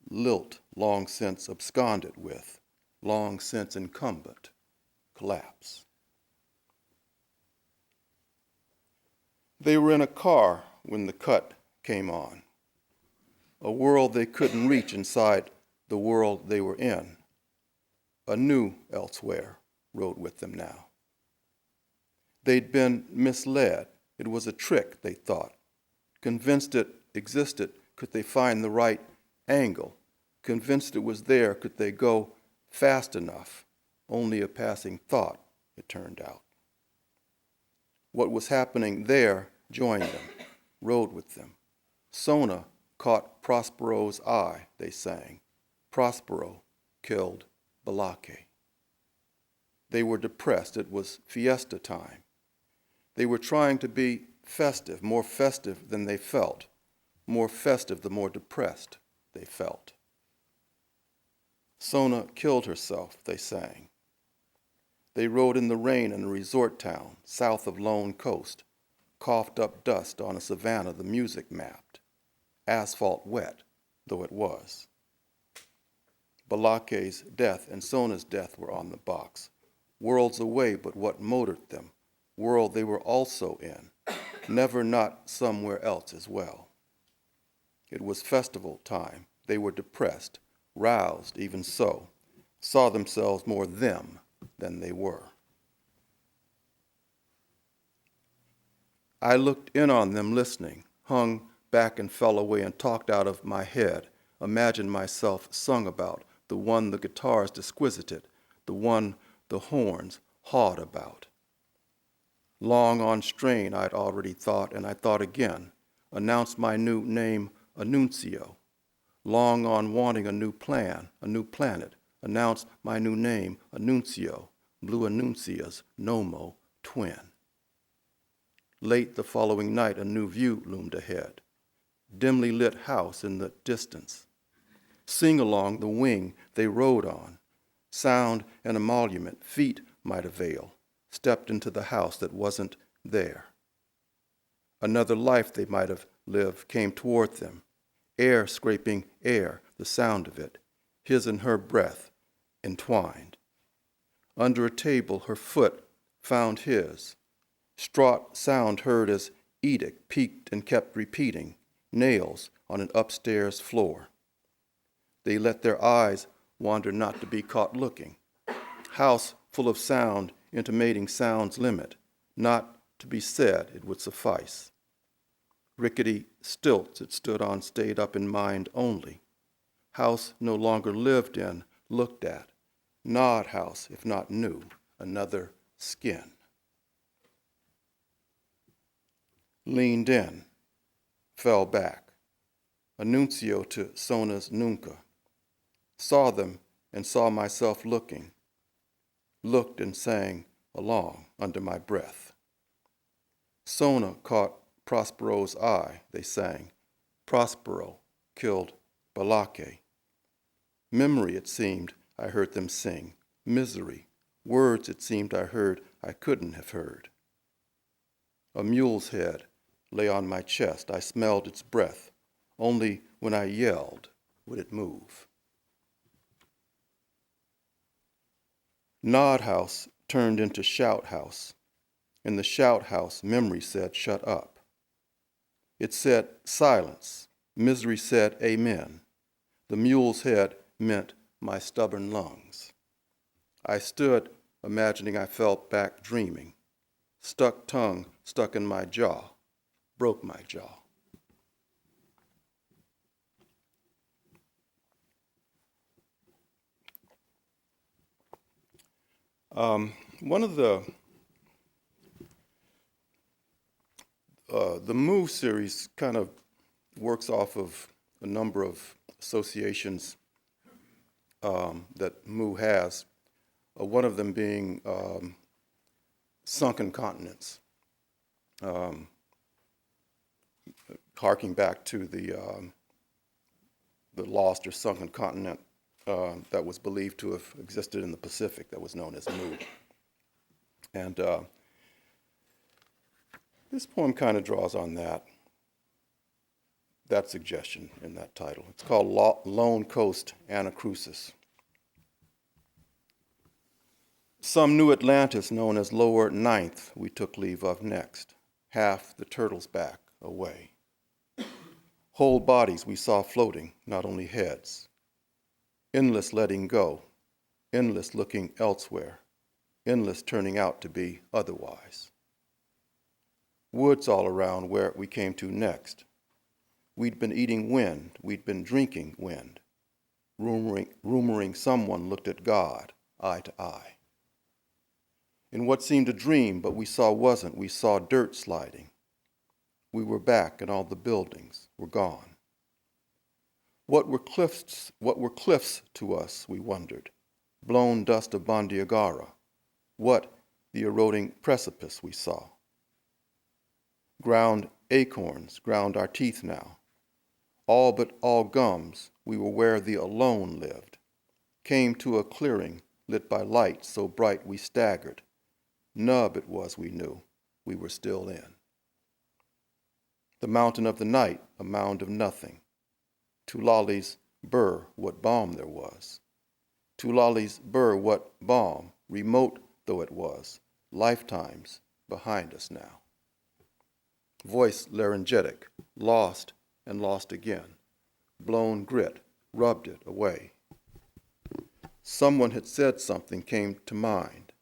Lilt long since absconded with. Long since incumbent. Collapse. They were in a car when the cut came on. A world they couldn't reach inside the world they were in. A new elsewhere rode with them now. They'd been misled. It was a trick, they thought. Convinced it existed, could they find the right angle? Convinced it was there, could they go fast enough? Only a passing thought, it turned out. What was happening there joined them, rode with them. Sona caught Prospero's eye, they sang. Prospero killed Balake. They were depressed. It was fiesta time. They were trying to be festive, more festive than they felt. More festive, the more depressed they felt. Sona killed herself, they sang. They rode in the rain in a resort town south of Lone Coast, coughed up dust on a savanna the music mapped, asphalt wet though it was. Balake's death and Sona's death were on the box, worlds away but what motored them, world they were also in, never not somewhere else as well. It was festival time. They were depressed, roused even so, saw themselves more them than they were. I looked in on them listening, hung back and fell away and talked out of my head, imagined myself sung about, the one the guitars disquisited, the one the horns hawed about. Long on strain I'd already thought, and I thought again, announced my new name Annuncio. Long on wanting a new plan, a new planet, announced my new name Annuncio, Blue Annuncia's Nomo twin. Late the following night a new view loomed ahead, dimly lit house in the distance. Sing along the wing they rode on, sound an emolument, feet might avail, stepped into the house that wasn't there. Another life they might have lived came toward them, air scraping air, the sound of it, his and her breath entwined. Under a table her foot found his, straught sound heard as edict peaked and kept repeating, nails on an upstairs floor. They let their eyes wander not to be caught looking. House full of sound, intimating sound's limit, not to be said it would suffice. Rickety stilts it stood on stayed up in mind only. House no longer lived in, looked at. Nod house, if not new, another skin. Leaned in, fell back. Annuncio to Sona's Nunca. Saw them and saw myself looking. Looked and sang along under my breath. Sona caught Prospero's eye, they sang. Prospero killed Balake. Memory, it seemed, I heard them sing. Misery, words it seemed I heard I couldn't have heard. A mule's head lay on my chest. I smelled its breath. Only when I yelled would it move. Nod house turned into shout house. In the shout house, memory said, shut up. It said, silence. Misery said, amen. The mule's head meant my stubborn lungs. I stood, imagining I fell back dreaming. Stuck tongue stuck in my jaw, broke my jaw. One of the Moo series kind of works off of a number of associations that Moo has, one of them being sunken continents, harking back to the lost or sunken continent that was believed to have existed in the Pacific that was known as Moo. And this poem kind of draws on that suggestion in that title. It's called Lone Coast Anacrusis. Some new Atlantis known as Lower Ninth we took leave of next, half the turtle's back away. Whole bodies we saw floating, not only heads. Endless letting go, endless looking elsewhere, endless turning out to be otherwise. Woods all around where we came to next. We'd been eating wind, we'd been drinking wind, rumoring someone looked at God, eye to eye. In what seemed a dream, but we saw wasn't, we saw dirt sliding. We were back and all the buildings were gone. What were cliffs to us, we wondered, blown dust of Bandiagara, what the eroding precipice we saw. Ground acorns ground our teeth now. All but all gums, we were where the alone lived. Came to a clearing lit by light so bright we staggered. Nub it was we knew, we were still in. The mountain of the night, a mound of nothing. Tulali's burr, what balm there was. Tulali's burr, what balm, remote though it was, lifetimes behind us now. Voice laryngetic, lost and lost again. Blown grit, rubbed it away. Someone had said something came to mind.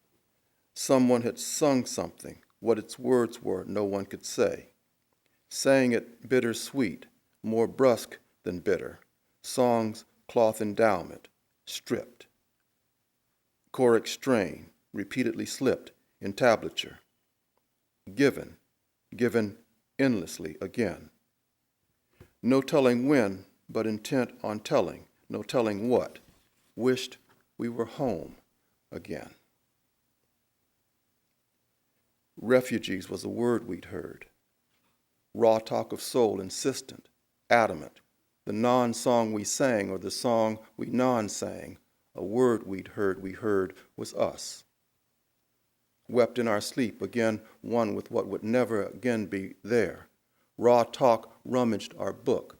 Someone had sung something, what its words were no one could say. Sang it bittersweet, more brusque than bitter. Song's cloth endowment, stripped. Choric strain, repeatedly slipped, entablature. Given endlessly again. No telling when, but intent on telling, no telling what. Wished we were home again. Refugees was a word we'd heard. Raw talk of soul, insistent, adamant. The non-song we sang or the song we non-sang, a word we heard was us. Wept in our sleep, again one with what would never again be there. Raw talk rummaged our book,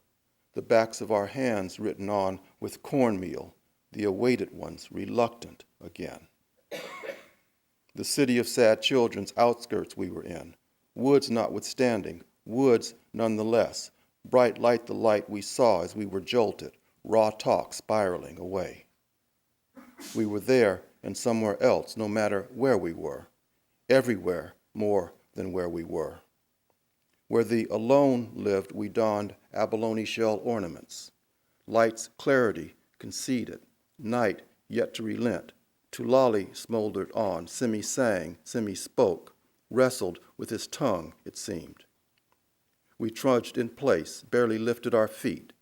the backs of our hands written on with cornmeal, the awaited ones reluctant again. The city of sad children's outskirts we were in, woods notwithstanding, woods nonetheless, bright light the light we saw as we were jolted, raw talk spiraling away. We were there and somewhere else, no matter where we were, everywhere more than where we were. Where the alone lived, we donned abalone shell ornaments. Light's clarity conceded, night yet to relent. Tulali smoldered on, semi-sang, semi-spoke, wrestled with his tongue, it seemed. We trudged in place, barely lifted our feet.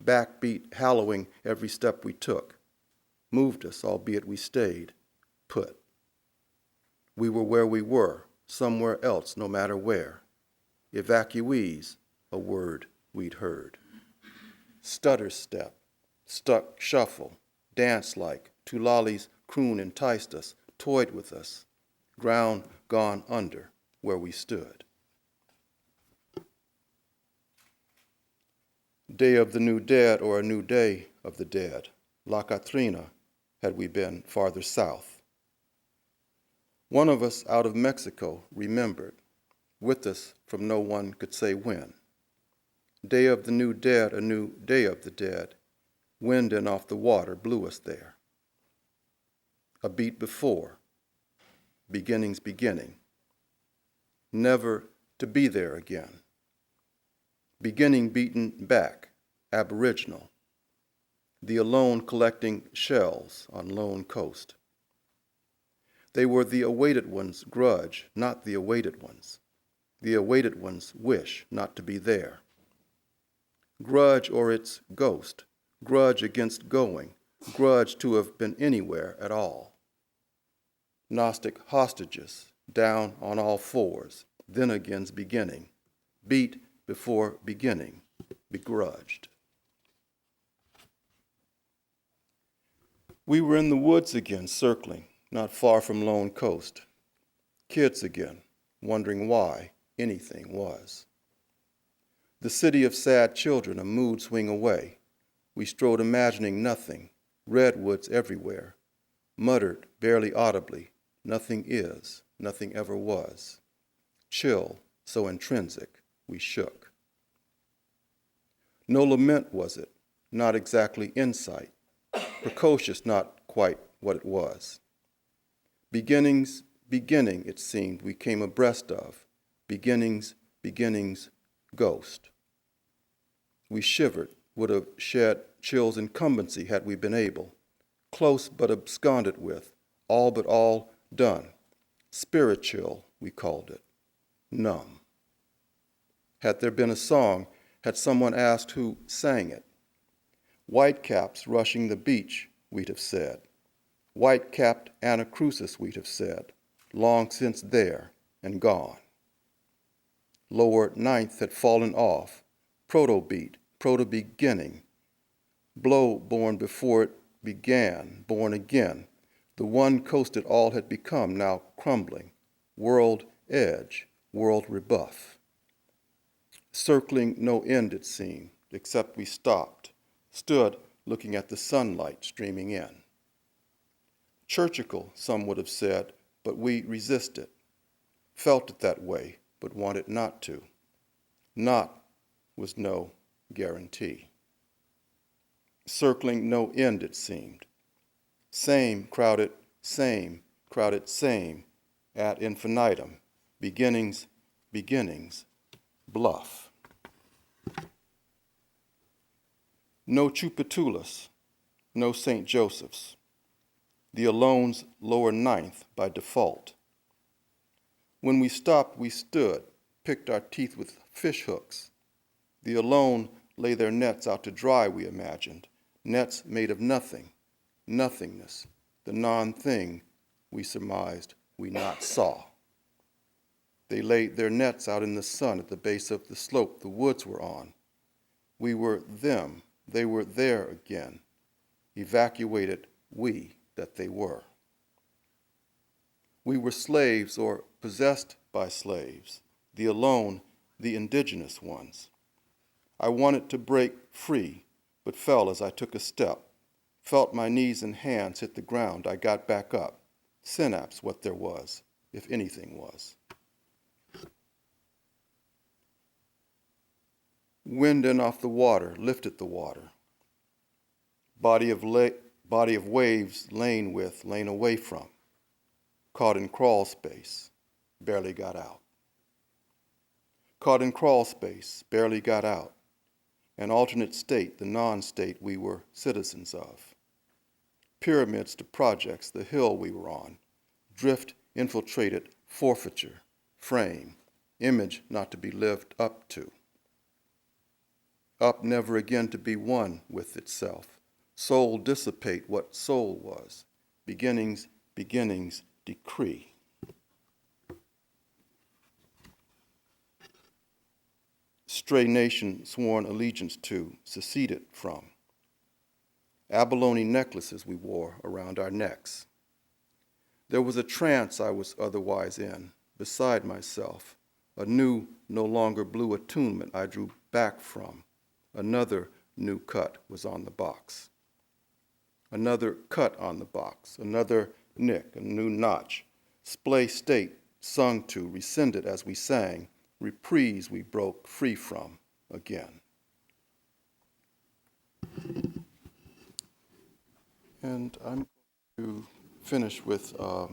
Backbeat hallowing every step we took. Moved us, albeit we stayed, put. We were where we were, somewhere else, no matter where. Evacuees, a word we'd heard. Stutter step, stuck shuffle, dance-like, Tulali's croon enticed us, toyed with us, ground gone under where we stood. Day of the new dead or a new day of the dead, La Catrina, had we been farther south. One of us out of Mexico remembered, with us from no one could say when. Day of the new dead, a new day of the dead, wind in off the water blew us there. A beat before, beginning's beginning, never to be there again. Beginning beaten back, aboriginal, the alone collecting shells on Lone Coast. They were the awaited one's grudge, not the awaited one's. The awaited one's wish not to be there. Grudge or its ghost, grudge against going, grudge to have been anywhere at all. Gnostic hostages, down on all fours, then again's beginning, beat before beginning, begrudged. We were in the woods again, circling, not far from Lone Coast. Kids again, wondering why anything was. The city of sad children, a mood swing away. We strode imagining nothing, redwoods everywhere, muttered barely audibly, nothing is, nothing ever was. Chill, so intrinsic, we shook. No lament was it, not exactly insight, precocious, not quite what it was. Beginning, it seemed, we came abreast of. Beginnings, ghost. We shivered, would have shed chill's incumbency had we been able. Close but absconded with, all but all done. Spirit chill, we called it. Numb. Had there been a song, had someone asked who sang it? Whitecaps rushing the beach, we'd have said. White-capped Anacrusis, we'd have said, long since there and gone. Lower ninth had fallen off, proto-beat, proto-beginning. Blow born before it began, born again. The one coasted all had become, now crumbling. World edge, world rebuff. Circling no end, it seemed, except we stopped, stood looking at the sunlight streaming in. Churchical, some would have said, but we resisted. Felt it that way, but wanted not to. Not was no guarantee. Circling no end, it seemed. Same, crowded, same, ad infinitum. Beginnings, bluff. No Chupatulus, no St. Joseph's. The Alone's lower ninth by default. When we stopped, we stood, picked our teeth with fish hooks. The Alone lay their nets out to dry, we imagined, nets made of nothing, nothingness, the non-thing we surmised we not saw. They laid their nets out in the sun at the base of the slope the woods were on. We were them, they were there again, evacuated we that they were. We were slaves or possessed by slaves, the alone, the indigenous ones. I wanted to break free, but fell as I took a step, felt my knees and hands hit the ground. I got back up, synapse what there was, if anything was. Wind in off the water, lifted the water. Body of waves, lane with, lane away from. Caught in crawl space, barely got out. Caught in crawl space, barely got out. An alternate state, the non-state we were citizens of. Pyramids to projects, the hill we were on. Drift infiltrated, forfeiture, frame, image not to be lived up to. Up never again to be one with itself. Soul dissipate what soul was. Beginnings, decree. Stray nation sworn allegiance to, seceded from. Abalone necklaces we wore around our necks. There was a trance I was otherwise in, beside myself, a new, no longer blue attunement I drew back from. Another new cut was on the box. Another cut on the box, another nick, a new notch. Splay state, sung to, rescinded as we sang, reprise we broke free from again. And I'm going to finish with a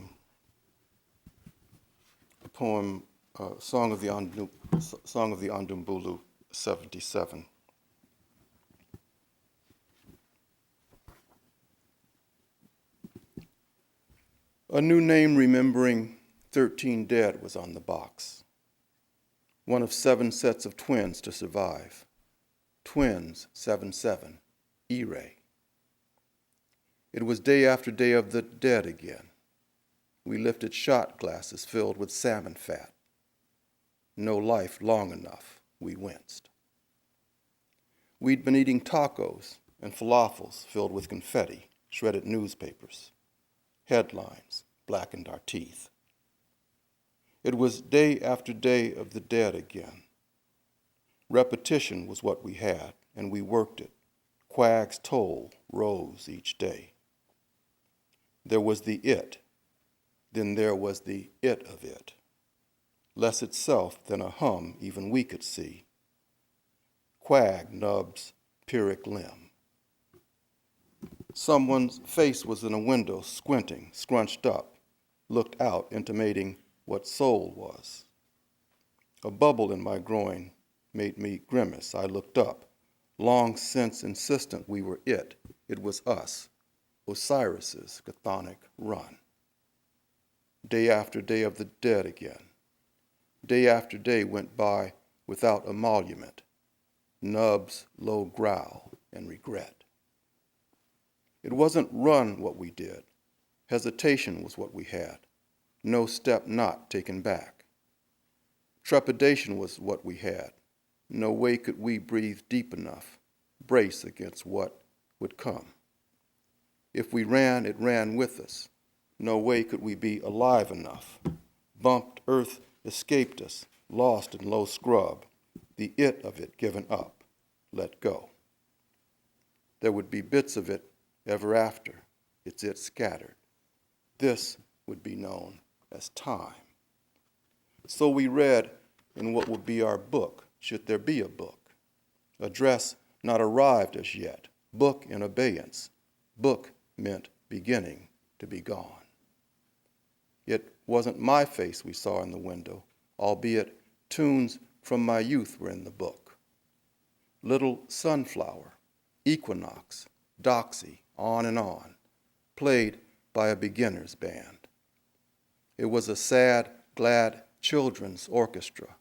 poem, Song of the Andumbulu 77. A new name remembering 13 dead was on the box. One of 7 sets of twins to survive. Twins 7-7, E-ray. It was day after day of the dead again. We lifted shot glasses filled with salmon fat. No life long enough, we winced. We'd been eating tacos and falafels filled with confetti, shredded newspapers. Headlines blackened our teeth. It was day after day of the dead again. Repetition was what we had, and we worked it. Quag's toll rose each day. There was the it, then there was the it of it. Less itself than a hum even we could see. Quag nubs pyrrhic limb. Someone's face was in a window, squinting, scrunched up, looked out, intimating what soul was. A bubble in my groin made me grimace. I looked up, long since insistent we were it. It was us, Osiris's chthonic run. Day after day of the dead again. Day after day went by without emolument. Nubs low growl and regret. It wasn't run what we did. Hesitation was what we had. No step not taken back. Trepidation was what we had. No way could we breathe deep enough, brace against what would come. If we ran, it ran with us. No way could we be alive enough. Bumped earth escaped us, lost in low scrub, the it of it given up, let go. There would be bits of it ever after, its it scattered. This would be known as time. So we read in what would be our book, should there be a book. Address not arrived as yet, book in abeyance. Book meant beginning to be gone. It wasn't my face we saw in the window, albeit tunes from my youth were in the book. Little Sunflower, Equinox, Doxy, on and on, played by a beginner's band. It was a sad, glad children's orchestra,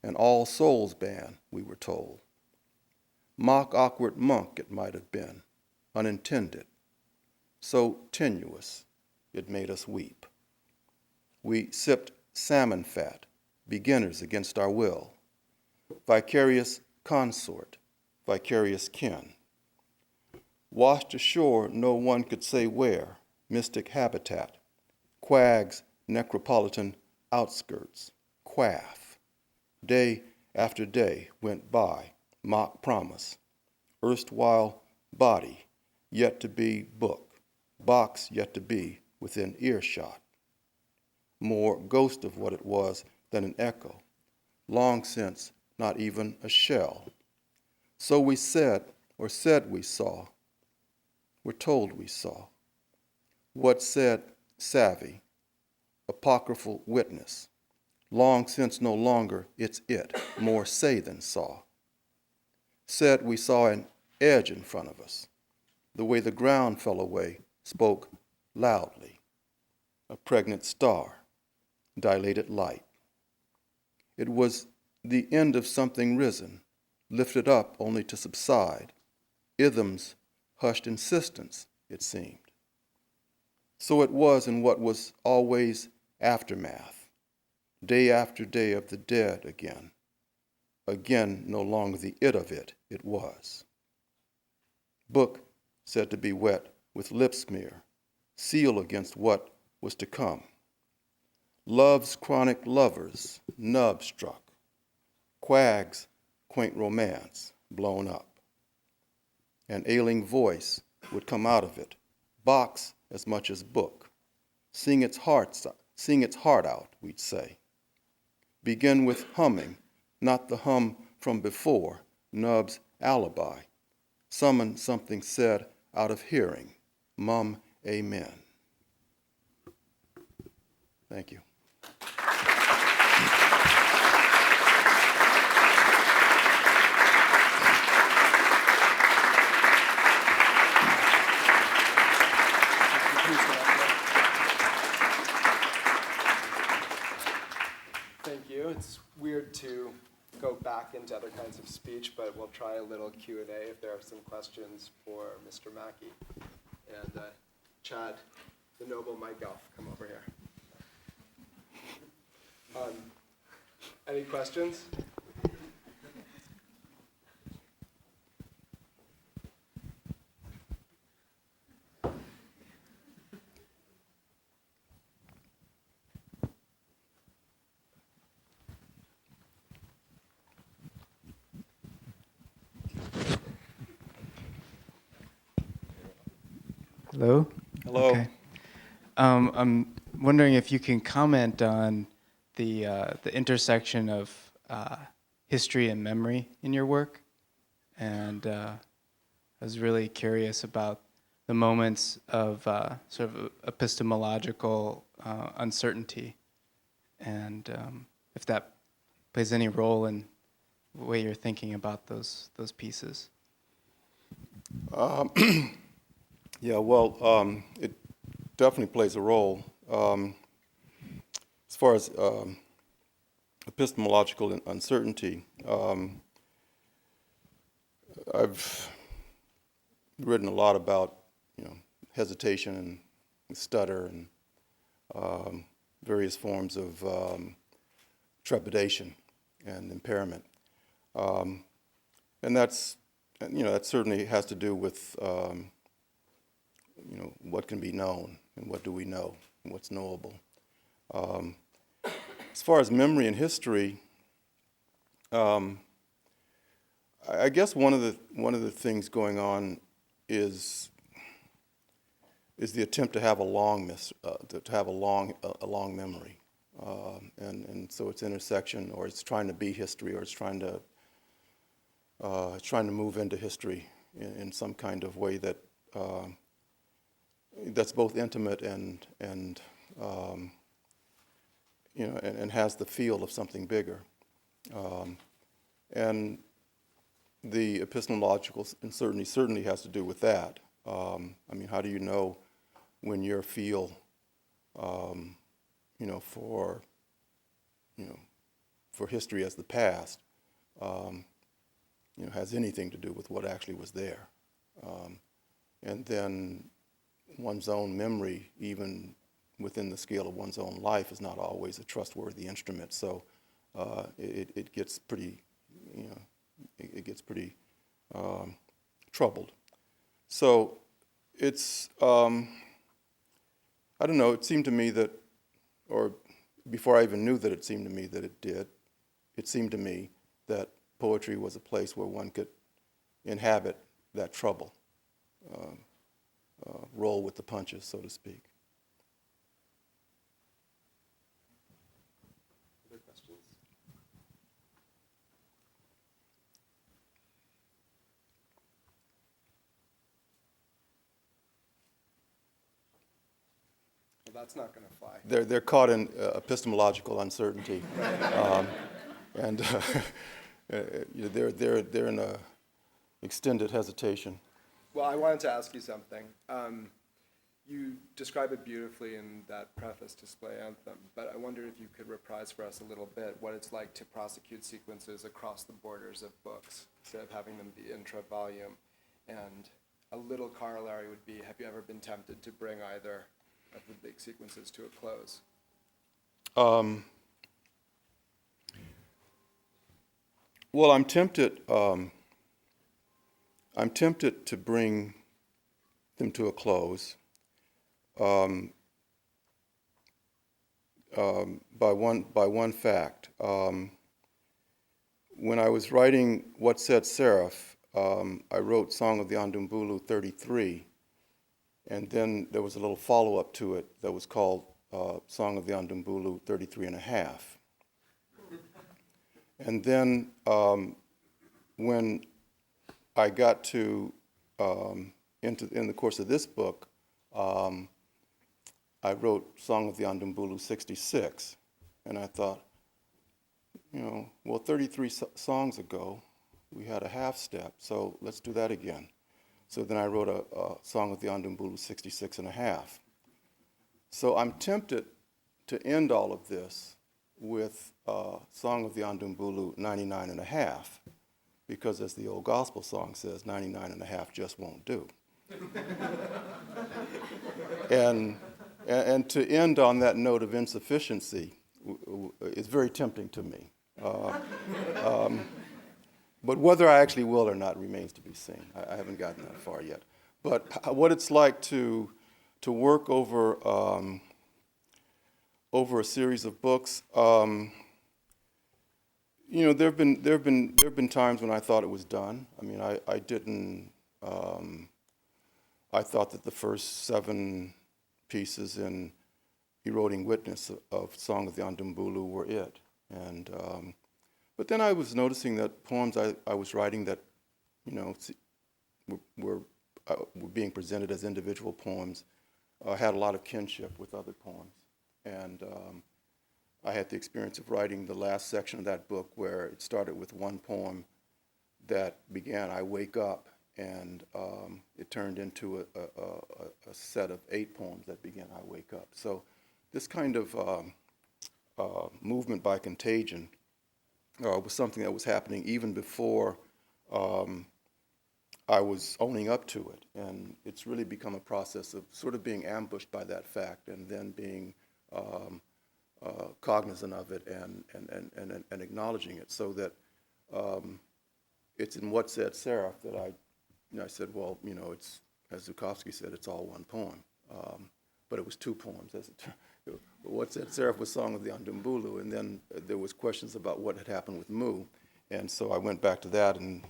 an All Souls band, we were told. Mock awkward monk it might have been, unintended, so tenuous it made us weep. We sipped salmon fat, beginners against our will, vicarious consort, vicarious kin. Washed ashore, no one could say where, mystic habitat, Quag's necropolitan outskirts, quaff. Day after day went by, mock promise, erstwhile body, yet to be book, box yet to be within earshot. More ghost of what it was than an echo, long since not even a shell. So we said, or said we saw, we're told we saw. What said savvy, apocryphal witness, long since no longer it's it, more say than saw. Said we saw an edge in front of us. The way the ground fell away spoke loudly. A pregnant star, dilated light. It was the end of something risen, lifted up only to subside. Ithm's hushed insistence, it seemed. So it was in what was always aftermath, day after day of the dead again. Again, no longer the it of it, it was. Book said to be wet with lip smear, seal against what was to come. Love's chronic lovers, nub struck. Quag's quaint romance, blown up. An ailing voice would come out of it, box as much as book. Sing its heart out, we'd say. Begin with humming, not the hum from before, Nub's alibi. Summon something said out of hearing, mum amen. Thank you. back into other kinds of speech, but we'll try a little Q&A if there are some questions for Mr. Mackey. And Chad, the noble Mike Elf, come over here. Any questions? Hello? Hello. Okay. I'm wondering if you can comment on the intersection of history and memory in your work. And I was really curious about the moments of sort of epistemological uncertainty, and if that plays any role in the way you're thinking about those pieces. Yeah, well, it definitely plays a role. As far as epistemological uncertainty, I've written a lot about, hesitation and stutter and various forms of trepidation and impairment, and that's, that certainly has to do with what can be known and what do we know and what's knowable. As far as memory and history, I guess one of the things going on is the attempt to have a long memory, and so it's intersection, or it's trying to be history, or it's trying to move into history in some kind of way that that's both intimate and has the feel of something bigger, and the epistemological uncertainty certainly has to do with that. How do you know when your feel, for history as the past, has anything to do with what actually was there, and then one's own memory, even within the scale of one's own life, is not always a trustworthy instrument. So it gets pretty, troubled. So it's, I don't know, it seemed to me that, or before I even knew that it seemed to me that it seemed to me that poetry was a place where one could inhabit that trouble, roll with the punches, so to speak. Other questions? Well, that's not going to fly. They're caught in epistemological uncertainty, and they're in a extended hesitation. Well, I wanted to ask you something. You describe it beautifully in that preface to Display Anthem, but I wondered if you could reprise for us a little bit what it's like to prosecute sequences across the borders of books instead of having them be intra-volume. And a little corollary would be, have you ever been tempted to bring either of the big sequences to a close? Well, I'm tempted to bring them to a close by one fact. When I was writing What Said Seraph, I wrote Song of the Andumbulu 33, and then there was a little follow-up to it that was called Song of the Andumbulu 33 and a half. And then when I got to in the course of this book, I wrote Song of the Andumbulu 66, and I thought, well, 33 songs ago, we had a half step, so let's do that again. So then I wrote a Song of the Andumbulu 66 and a half. So I'm tempted to end all of this with Song of the Andumbulu 99 and a half, because as the old gospel song says, 99 and a half just won't do. And to end on that note of insufficiency is very tempting to me. But whether I actually will or not remains to be seen. I haven't gotten that far yet. But what it's like to work over a series of books, you know, there have been times when I thought it was done. I mean, I didn't. I thought that the first 7 pieces in Eroding Witness of Song of the Andumbulu were it. And but then I was noticing that poems I was writing that, you know, were being presented as individual poems had a lot of kinship with other poems. And I had the experience of writing the last section of that book where it started with one poem that began, I wake up, and it turned into a set of 8 poems that began, I wake up. So this kind of movement by contagion was something that was happening even before I was owning up to it. And it's really become a process of sort of being ambushed by that fact and then being cognizant of it and acknowledging it, so that it's in What Said Seraph that I said, well, you know, it's, as Zukowski said, it's all one poem. But it was 2 poems. As it turned. What Said Seraph was Song of the Andumbulu, and then there was questions about what had happened with Mu. And so I went back to that and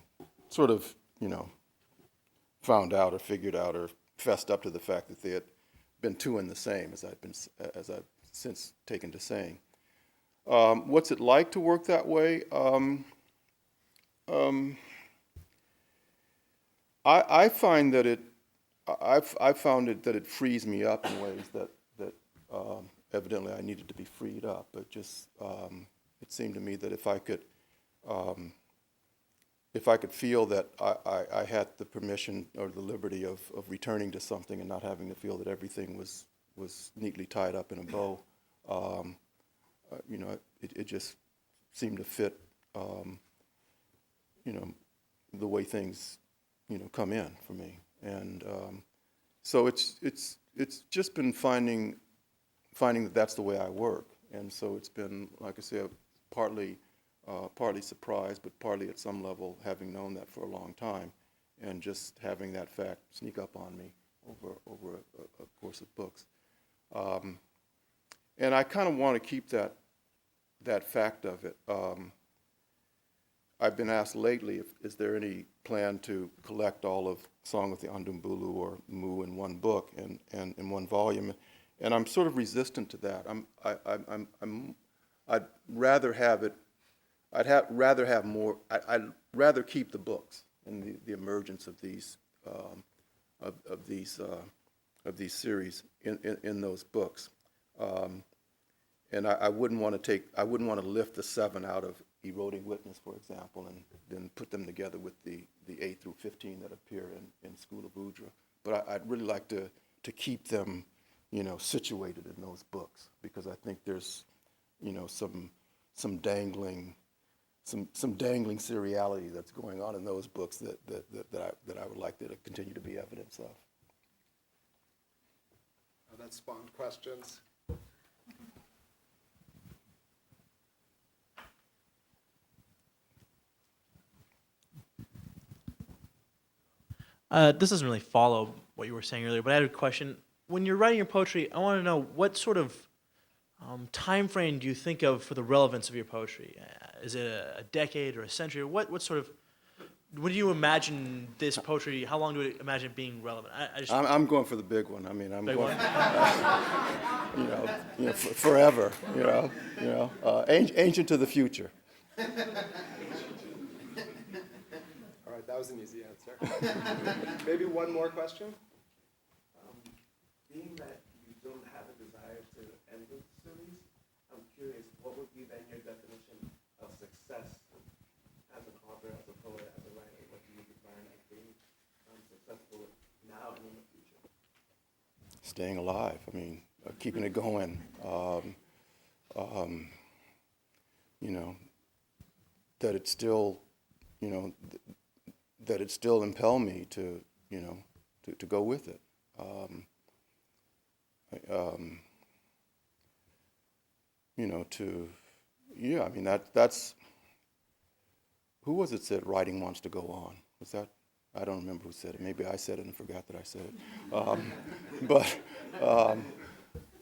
sort of, you know, found out or figured out or fessed up to the fact that they had been 2 in the same, as I've since taken to saying. What's it like to work that way? I find that I found it that it frees me up in ways that evidently I needed to be freed up. But just it seemed to me that if I could feel that I had the permission or the liberty of returning to something and not having to feel that everything was neatly tied up in a bow, you know, it just seemed to fit, you know, the way things, you know, come in for me. And so it's just been finding that that's the way I work. And so it's been, like I said, partly surprised, but partly at some level having known that for a long time, and just having that fact sneak up on me over a course of books. And I kind of want to keep that fact of it. I've been asked lately, is there any plan to collect all of Song of the Andumbulu or Mu in one book and in one volume? And I'm sort of resistant to that. I'd rather have it. Rather have more. I'd rather keep the books and the emergence of these series in those books. And I wouldn't want to lift the 7 out of Eroding Witness, for example, and then put them together with the 8 through 15 that appear in School of Udra. But I'd really like to keep them, you know, situated in those books, because I think there's, you know, some dangling seriality that's going on in those books that I would like there to continue to be evidence of. That spawned questions. This doesn't really follow what you were saying earlier, but I had a question. When you're writing your poetry, I want to know what sort of time frame do you think of for the relevance of your poetry? Is it a decade or a century? What sort of, when do you imagine this poetry, how long do you imagine it being relevant? I'm going for the big one. I mean, I'm big going, one? you know, forever, you know, ancient to the future. All right, that was an easy answer. Maybe one more question? Being that you don't have a desire to end the series, I'm curious, what would be then your definition of success as an author, as a poet, as a writer? What do you define as being successful now and in the future? Staying alive. I mean, keeping it going. that it still, that it still impel me to, to go with it. I mean, that's, who was it said writing wants to go on? Was that, I don't remember who said it. Maybe I said it and forgot that I said it.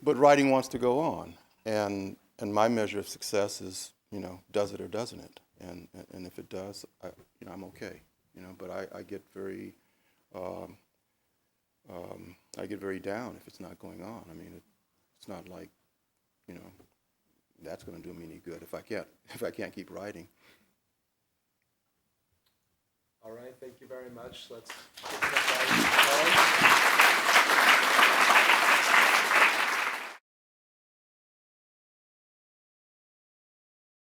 But writing wants to go on. And my measure of success is, does it or doesn't it? And if it does, I'm okay. But I get very, down if it's not going on. I mean, it's not like, that's going to do me any good if I can't keep writing. All right, thank you very much. Let's give it up.